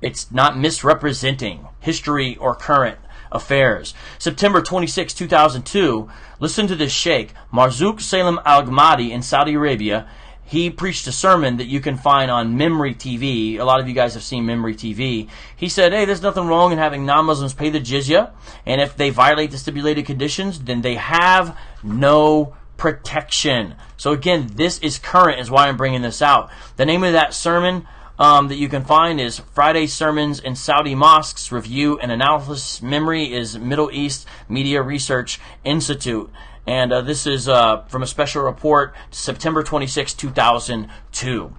it's not misrepresenting history or current affairs. September 26, 2002. Listen to this sheikh, Marzouk Salem Al-Ghmadi in Saudi Arabia. He preached a sermon that you can find on Memory TV. A lot of you guys have seen Memory TV. He said, hey, there's nothing wrong in having non-Muslims pay the jizya, and if they violate the stipulated conditions, then they have no protection. So again, this is current, is why I'm bringing this out. The name of that sermon that you can find is Friday Sermons in Saudi Mosques, Review and Analysis. Memory is Middle East Media Research Institute. And this is from a special report, September 26, 2002.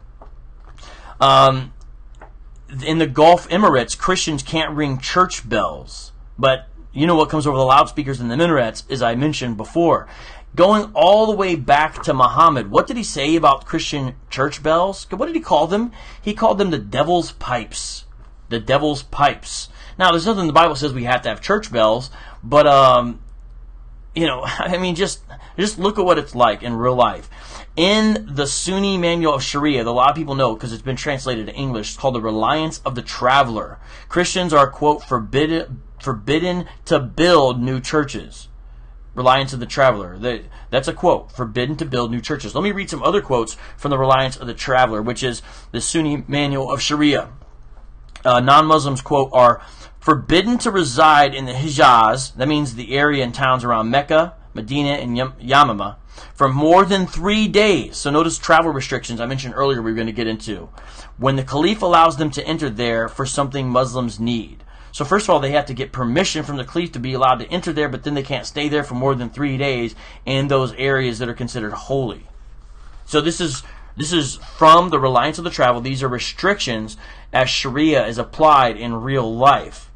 In the Gulf Emirates, Christians can't ring church bells. But you know what comes over the loudspeakers in the minarets, as I mentioned before. Going all the way back to Muhammad, what did he say about Christian church bells? What did he call them? He called them the devil's pipes. The devil's pipes. Now, there's nothing in the Bible says we have to have church bells, but you know, I mean, just look at what it's like in real life. In the Sunni Manual of Sharia, that a lot of people know because it's been translated to English, it's called the Reliance of the Traveler. Christians are, quote, forbidden to build new churches. Reliance of the Traveler. That's a quote. Forbidden to build new churches. Let me read some other quotes from the Reliance of the Traveler, which is the Sunni Manual of Sharia. Non-Muslims, quote, are forbidden to reside in the Hijaz, that means the area and towns around Mecca, Medina, and Yamama, for more than 3 days. So notice travel restrictions I mentioned earlier we were going to get into. When the Caliph allows them to enter there for something Muslims need. So first of all, they have to get permission from the Caliph to be allowed to enter there, but then they can't stay there for more than 3 days in those areas that are considered holy. So this is from the Reliance of the Travel. These are restrictions as Sharia is applied in real life.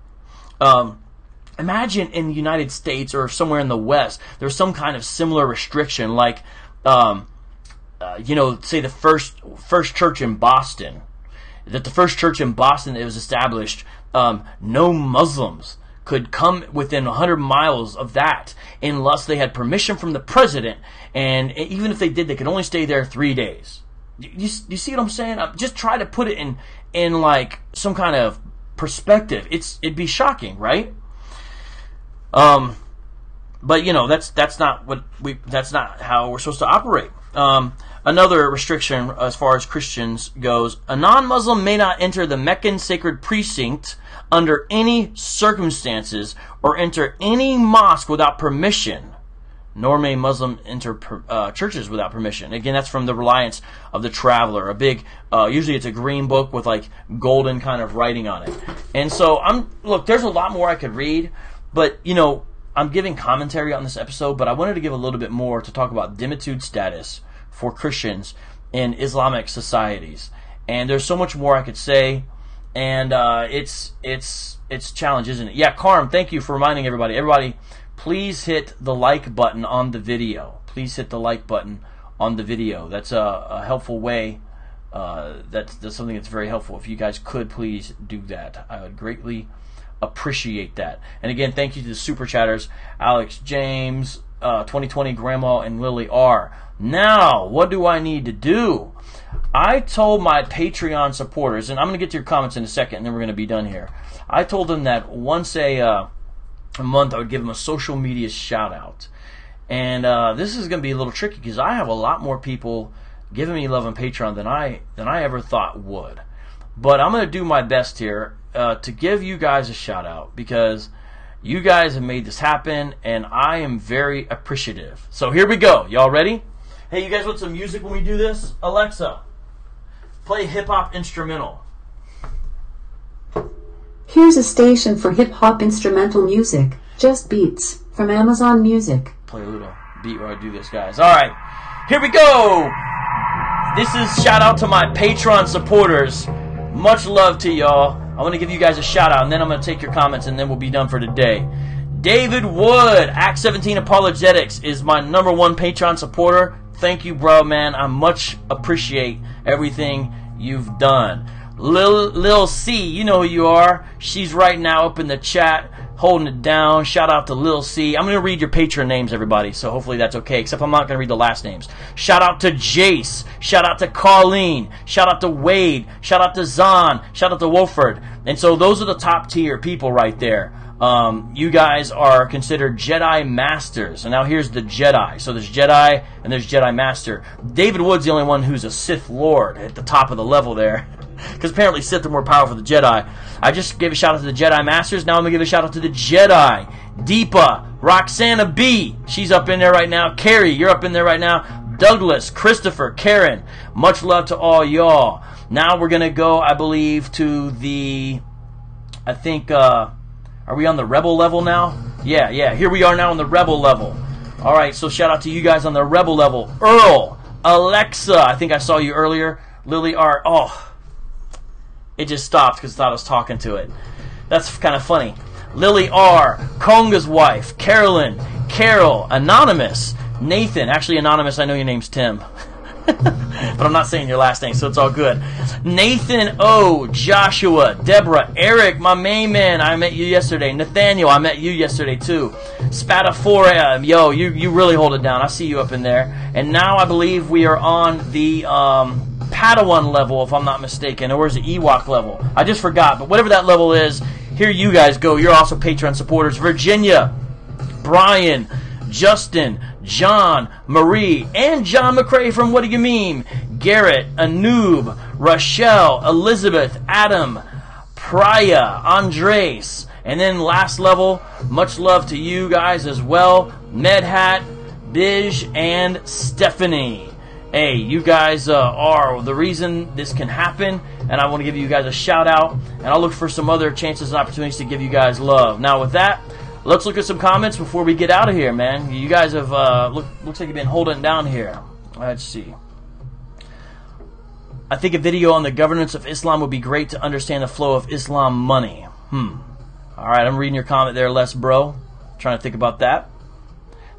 Imagine in the United States or somewhere in the West, there's some kind of similar restriction, like, say the first church in Boston. That the first church in Boston that was established, no Muslims could come within 100 miles of that unless they had permission from the president, and even if they did, they could only stay there 3 days. You see what I'm saying? Just try to put it in like some kind of perspective. It'd be shocking, right? But you know, that's not how we're supposed to operate. Another restriction as far as Christians goes, a non-Muslim may not enter the Meccan sacred precinct under any circumstances or enter any mosque without permission, nor may Muslim enter churches without permission. Again, that's from the Reliance of the Traveler. A big, usually it's a green book with like golden kind of writing on it. And so look, there's a lot more I could read, but you know, I'm giving commentary on this episode, but I wanted to give a little bit more to talk about Dhimmitude status for Christians in Islamic societies. And there's so much more I could say, and it's challenge, isn't it? Yeah, Carm, thank you for reminding everybody. Everybody, please hit the like button on the video. Please hit the like button on the video. That's a helpful way. That's something that's very helpful. If you guys could please do that, I would greatly appreciate that. And again, thank you to the super chatters, Alex James, 2020 Grandma, and Lily R. Now, what do I need to do? I told my Patreon supporters, and I'm going to get to your comments in a second, and then we're going to be done here. I told them that once a month I would give them a social media shout out. And this is going to be a little tricky because I have a lot more people giving me love on Patreon than I ever thought would. But I'm going to do my best here to give you guys a shout out because you guys have made this happen and I am very appreciative. So here we go. Y'all ready? Hey, you guys want some music when we do this? Alexa, play hip-hop instrumental. Here's a station for hip-hop instrumental music. Just Beats from Amazon Music. Play a little beat while I do this, guys. All right, here we go. This is shout out to my Patreon supporters. Much love to y'all. I want to give you guys a shout out, and then I'm going to take your comments, and then we'll be done for today. David Wood, Act 17 Apologetics, is my #1 Patreon supporter. Thank you, bro, man. I much appreciate everything you've done. Lil C, you know who you are. She's right now up in the chat, holding it down. Shout out to Lil C. I'm going to read your Patreon names, everybody, so hopefully that's okay, except I'm not going to read the last names. Shout out to Jace. Shout out to Colleen. Shout out to Wade. Shout out to Zahn. Shout out to Wolford. And so those are the top tier people right there. You guys are considered Jedi Masters. And now here's the Jedi. So there's Jedi and there's Jedi Master. David Wood's the only one who's a Sith Lord at the top of the level there. Because apparently Sith are more powerful than the Jedi. I just gave a shout out to the Jedi Masters. Now I'm going to give a shout out to the Jedi. Deepa, Roxana B. She's up in there right now. Carrie, you're up in there right now. Douglas, Christopher, Karen. Much love to all y'all. Now we're going to go, I believe, to the... I think... Are we on the Rebel level now? Yeah. Here we are now on the Rebel level. All right, so shout out to you guys on the Rebel level. Earl, Alexa, I think I saw you earlier. Lily R. Oh, it just stopped because I thought I was talking to it. That's kind of funny. Lily R. Konga's wife. Carolyn. Carol. Anonymous. Nathan. Actually, Anonymous, I know your name's Tim. But I'm not saying your last name, so it's all good. Nathan O, Joshua, Deborah, Eric, my main man, I met you yesterday. Nathaniel, I met you yesterday too. Spatafora, yo, you really hold it down. I see you up in there. And now I believe we are on the Padawan level, if I'm not mistaken. Or is the Ewok level? I just forgot. But whatever that level is, here you guys go. You're also Patreon supporters. Virginia, Brian, Justin, John, Marie, and John McCrae from What Do You Mean? Garrett, Anub, Rochelle, Elizabeth, Adam, Priya, Andres, and then last level, much love to you guys as well, Medhat, Bij, and Stephanie. Hey, you guys are the reason this can happen, and I want to give you guys a shout out, and I'll look for some other chances and opportunities to give you guys love. Now with that, let's look at some comments before we get out of here, man. You guys have, looks like you've been holding down here. Let's see. I think a video on the governance of Islam would be great to understand the flow of Islam money. Alright, I'm reading your comment there, Les Bro. Trying to think about that.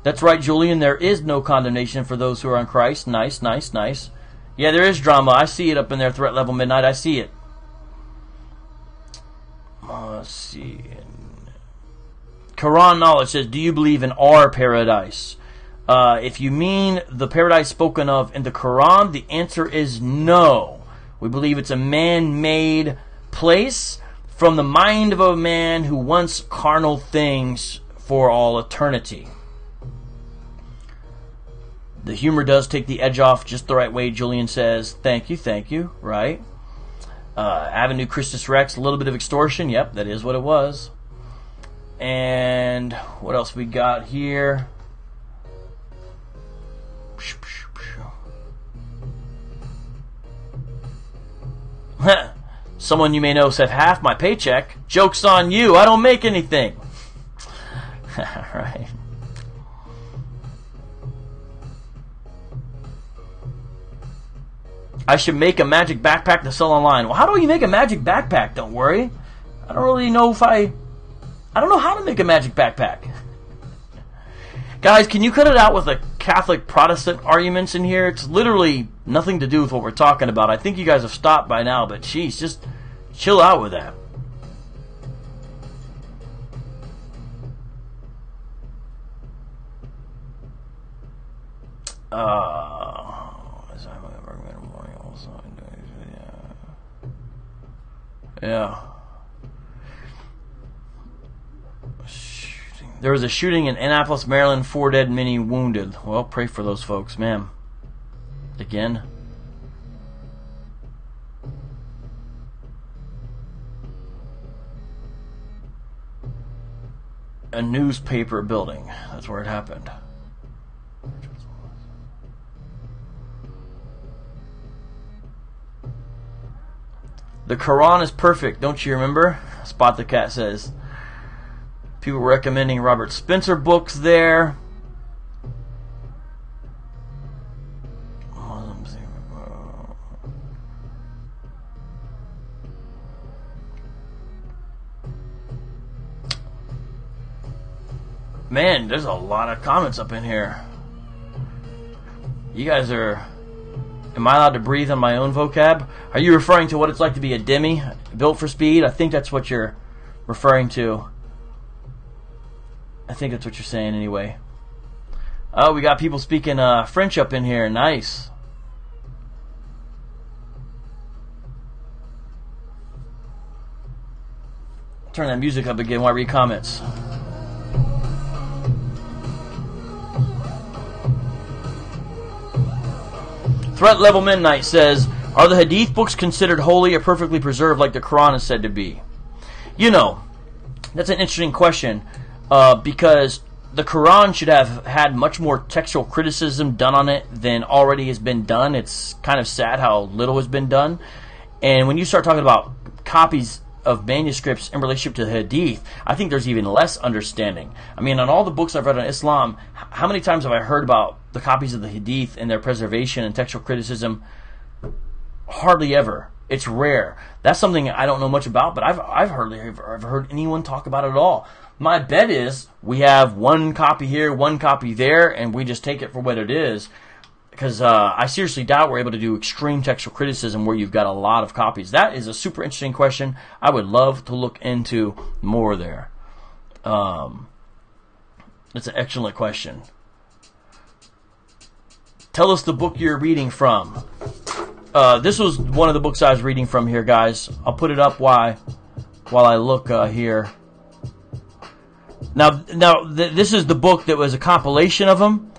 That's right, Julian. There is no condemnation for those who are in Christ. Nice, nice, nice. Yeah, there is drama. I see it up in there, Threat Level Midnight. I see it. Let's see. Quran Knowledge says, do you believe in our paradise? If you mean the paradise spoken of in the Quran, the answer is no. We believe it's a man-made place from the mind of a man who wants carnal things for all eternity. The humor does take the edge off just the right way, Julian says. Thank you, right? Avenue Christus Rex, a little bit of extortion. Yep, that is what it was. And what else we got here? Someone you may know said, half my paycheck. Joke's on you. I don't make anything. Right. I should make a magic backpack to sell online. Well, how do you make a magic backpack? Don't worry. I don't really know if I don't know how to make a magic backpack. Guys, can you cut it out with the Catholic Protestant arguments in here? It's literally nothing to do with what we're talking about. I think you guys have stopped by now, but geez, just chill out with that. Yeah. There was a shooting in Annapolis, Maryland. 4 dead, many wounded. Well, pray for those folks, man. Again. A newspaper building. That's where it happened. The Quran is perfect, don't you remember? Spot the Cat says. People recommending Robert Spencer books there. Man, there's a lot of comments up in here. You guys are... Am I allowed to breathe on my own vocab? Are you referring to what it's like to be a Dhimmi, built for speed? I think that's what you're referring to. I think that's what you're saying anyway. Oh, we got people speaking French up in here. Nice. Turn that music up again while I read comments. Threat Level Midnight says, are the Hadith books considered holy or perfectly preserved like the Quran is said to be? You know, that's an interesting question because the Quran should have had much more textual criticism done on it than already has been done. It's kind of sad how little has been done. And when you start talking about copies of manuscripts in relationship to the Hadith, I think there's even less understanding. I mean, on all the books I've read on Islam, how many times have I heard about the copies of the Hadith and their preservation and textual criticism? Hardly ever. It's rare. That's something I don't know much about, but I've hardly ever heard anyone talk about it at all. My bet is we have one copy here, one copy there, and we just take it for what it is. because I seriously doubt we're able to do extreme textual criticism where you've got a lot of copies. That is a super interesting question. I would love to look into more there. That's an excellent question. Tell us the book you're reading from. This was one of the books I was reading from here, guys. I'll put it up while I look here. Now, this is the book that was a compilation of them.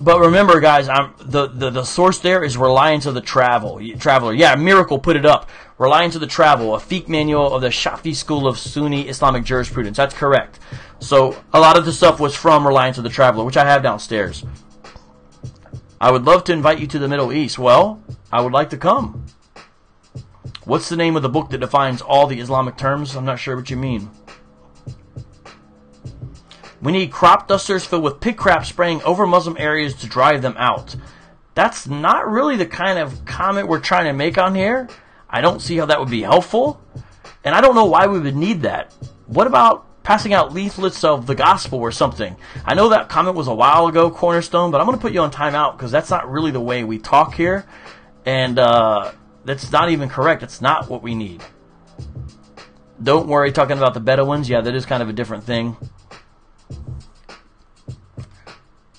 But remember, guys, the source there is Reliance of the Traveler. Yeah, Miracle put it up. Reliance of the Travel, a fiqh manual of the Shafi school of Sunni Islamic jurisprudence. That's correct. So a lot of the stuff was from Reliance of the Traveler, which I have downstairs. I would love to invite you to the Middle East. Well, I would like to come. What's the name of the book that defines all the Islamic terms? I'm not sure what you mean. We need crop dusters filled with pig crap spraying over Muslim areas to drive them out. That's not really the kind of comment we're trying to make on here. I don't see how that would be helpful. And I don't know why we would need that. What about passing out leaflets of the gospel or something? I know that comment was a while ago, Cornerstone, but I'm going to put you on timeout because that's not really the way we talk here. And that's not even correct. That's not what we need. Don't worry, talking about the Bedouins. Yeah, that is kind of a different thing.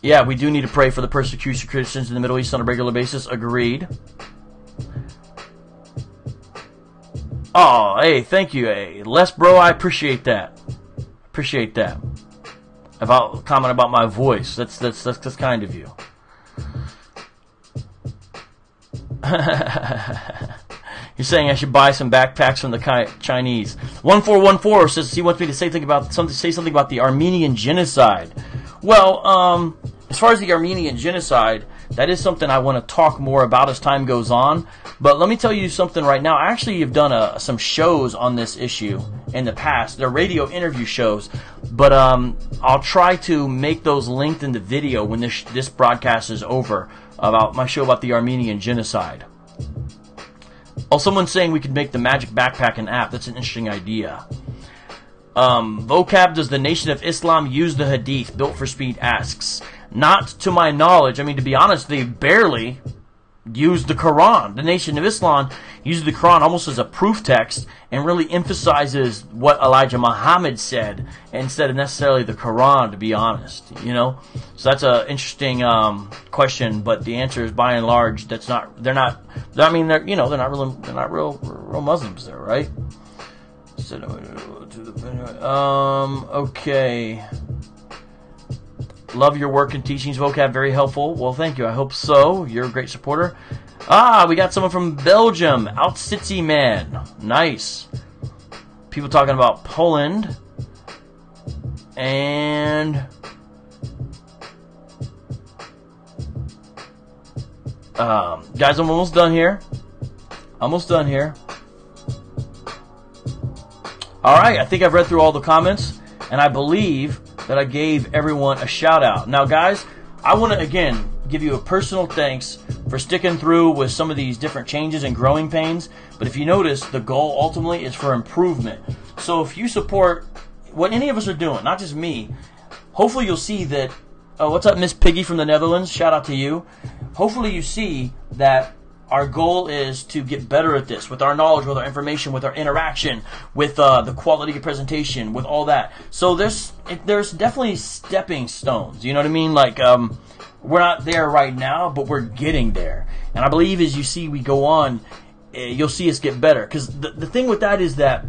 Yeah, we do need to pray for the persecution of Christians in the Middle East on a regular basis. Agreed. Oh, hey, thank you, hey. Les, bro, I appreciate that. Appreciate that. About comment about my voice. That's kind of you. You're saying I should buy some backpacks from the Chinese. 1414 says he wants me to say something about the Armenian genocide. Well, as far as the Armenian genocide, that is something I want to talk more about as time goes on. But let me tell you something right now. I actually have done some shows on this issue in the past. They're radio interview shows. But I'll try to make those linked in the video when this broadcast is over about my show about the Armenian genocide. Oh, someone's saying we could make the Magic Backpack an app. That's an interesting idea. VOCAB, does the Nation of Islam use the Hadith? Built for Speed asks. Not to my knowledge. I mean, to be honest, they barely use the Quran. The Nation of Islam uses the Quran almost as a proof text and really emphasizes what Elijah Muhammad said instead of necessarily the Quran, to be honest. You know? So that's an interesting question, but the answer is by and large they're not real Muslims there, right? Okay. Love your work and teachings, vocab, very helpful. Well, thank you. I hope so. You're a great supporter. We got someone from Belgium. Outsitsy Man. Nice. People talking about Poland. And guys, I'm almost done here. Alright, I think I've read through all the comments, and I believe that I gave everyone a shout out. Now guys, I want to again give you a personal thanks for sticking through with some of these different changes and growing pains. But if you notice, the goal ultimately is for improvement. So if you support what any of us are doing, not just me, hopefully you'll see that, what's up Miss Piggy from the Netherlands, shout out to you. Hopefully you see that our goal is to get better at this with our knowledge, with our information, with our interaction, with the quality of presentation, with all that. So there's definitely stepping stones. You know what I mean? Like we're not there right now, but we're getting there. And I believe as you see we go on, you'll see us get better. Because the thing with that is that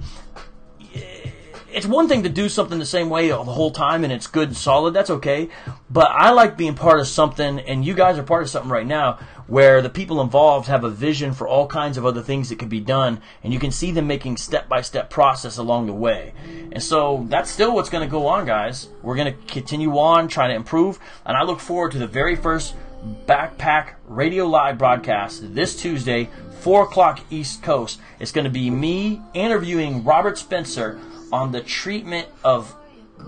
it's one thing to do something the same way the whole time and it's good and solid. That's okay. But I like being part of something, and you guys are part of something right now, where the people involved have a vision for all kinds of other things that could be done, and you can see them making step-by-step process along the way. And so that's still what's going to go on, guys. We're going to continue on, trying to improve, and I look forward to the very first Backpack Radio Live broadcast this Tuesday, 4 o'clock East Coast. It's going to be me interviewing Robert Spencer on the treatment of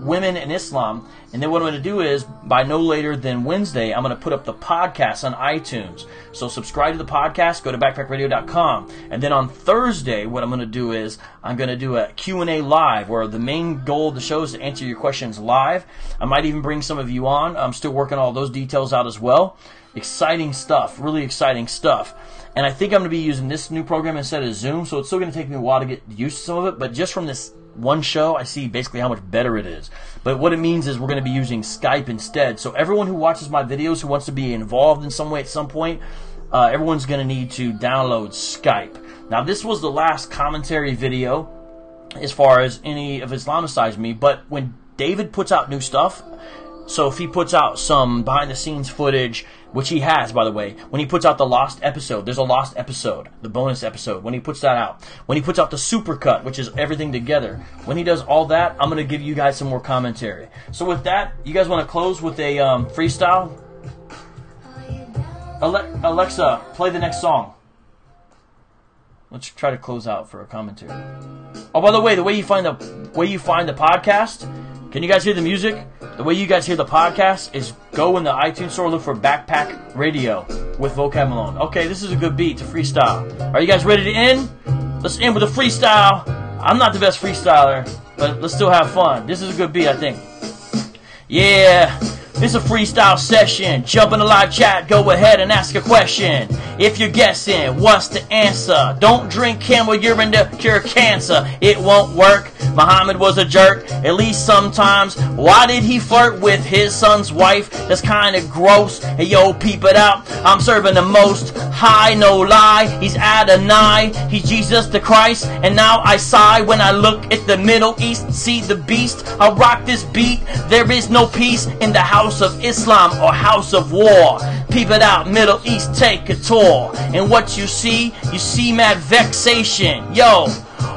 women in Islam. And then what I'm going to do is, by no later than Wednesday, I'm going to put up the podcast on iTunes. So subscribe to the podcast, go to backpackradio.com. And then on Thursday, what I'm going to do is, I'm going to do a Q&A live, where the main goal of the show is to answer your questions live. I might even bring some of you on. I'm still working all those details out as well. Exciting stuff, really exciting stuff. And I think I'm going to be using this new program instead of Zoom, so it's still going to take me a while to get used to some of it. But just from this one show, I see basically how much better it is. But what it means is we're going to be using Skype instead. So everyone who watches my videos who wants to be involved in some way at some point, everyone's going to need to download Skype. Now, this was the last commentary video as far as any of Islamicize me, but when David puts out new stuff, so if he puts out some behind-the-scenes footage, which he has, by the way, when he puts out the lost episode, there's a lost episode, the bonus episode, when he puts that out. When he puts out the supercut, which is everything together, when he does all that, I'm going to give you guys some more commentary. So with that, you guys want to close with a freestyle? Alexa, play the next song. Let's try to close out for a commentary. Oh, by the way you find the podcast, can you guys hear the music? The way you guys hear the podcast is go in the iTunes store, look for Backpack Radio with VOCAB Malone. Okay, this is a good beat to freestyle. Are you guys ready to end? Let's end with a freestyle. I'm not the best freestyler, but let's still have fun. This is a good beat, I think. Yeah, this is a freestyle session. Jump in the live chat, go ahead and ask a question. If you're guessing, what's the answer? Don't drink camel urine to cure cancer. It won't work. Muhammad was a jerk, at least sometimes. Why did he flirt with his son's wife? That's kinda gross. Hey yo, peep it out. I'm serving the most high, no lie. He's Adonai, he's Jesus the Christ. And now I sigh when I look at the Middle East. See the beast, I'll rock this beat. There is no peace in the house of Islam or house of war. Peep it out, Middle East, take a tour. And what you see mad vexation. Yo,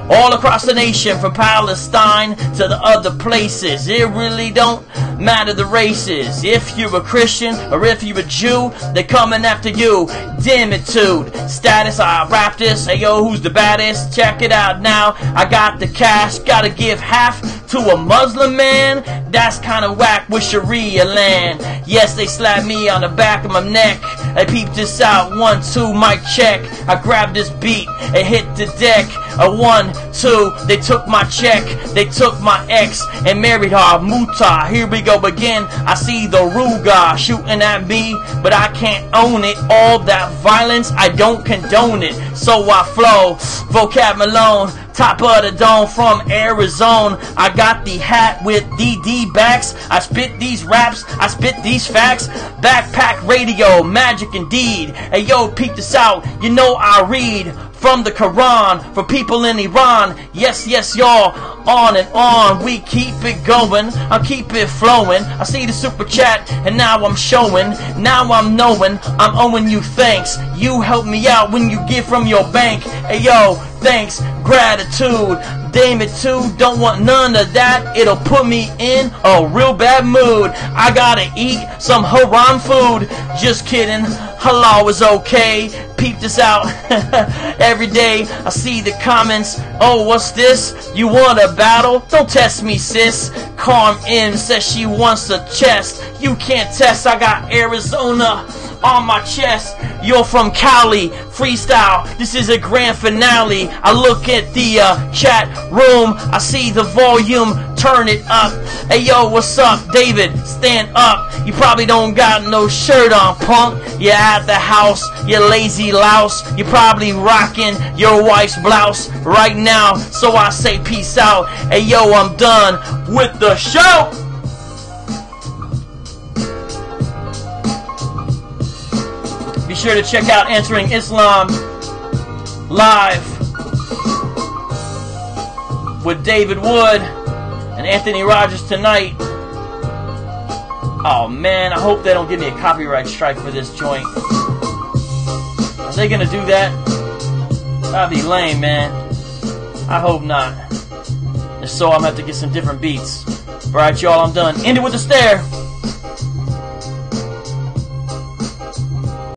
all across the nation, from Palestine to the other places. It really don't matter the races. If you're a Christian or if you're a Jew, they're coming after you. Dhimmitude, status, I rap this. Hey yo, who's the baddest? Check it out now. I got the cash, gotta give half to a Muslim man. That's kinda whack with Sharia land. Yes, they slapped me on the back of my neck. I peeped this out, 1, 2, mic check. I grabbed this beat and hit the deck. A 1, 2, they took my check. They took my ex and married her, Muta. Here we go again. I see the Ruga shooting at me, but I can't own it. All that violence, I don't condone it. So I flow, VOCAB Malone, top of the dome from Arizona. I got the hat with DD backs. I spit these raps, I spit these facts. Backpack Radio, magic indeed. Hey yo, peep this out. You know I read from the Quran for people in Iran. Yes, yes, y'all. On and on, we keep it going. I'll keep it flowing. I see the super chat, and now I'm showing. Now I'm knowing I'm owing you thanks. You help me out when you give from your bank. Hey yo, thanks, gratitude. Dhimmitude, don't want none of that. It'll put me in a real bad mood. I gotta eat some haram food. Just kidding, halal is okay. Peep this out every day. I see the comments. Oh, what's this? You want a battle? Don't test me, sis. Calm in, says she wants a chest. You can't test, I got Arizona on my chest. You're from Cali, freestyle. This is a grand finale. I look at the chat room. I see the volume. Turn it up. Hey yo, what's up, David? Stand up. You probably don't got no shirt on, punk. You're at the house. You lazy louse. You probably rocking your wife's blouse right now. So I say peace out. Hey yo, I'm done with the show. Be sure to check out Answering Islam live with David Wood and Anthony Rogers tonight. Oh man, I hope they don't give me a copyright strike for this joint. Are they gonna do that? That'd be lame, man. I hope not. If so, I'm gonna have to get some different beats. Alright, y'all, I'm done. End it with a stare.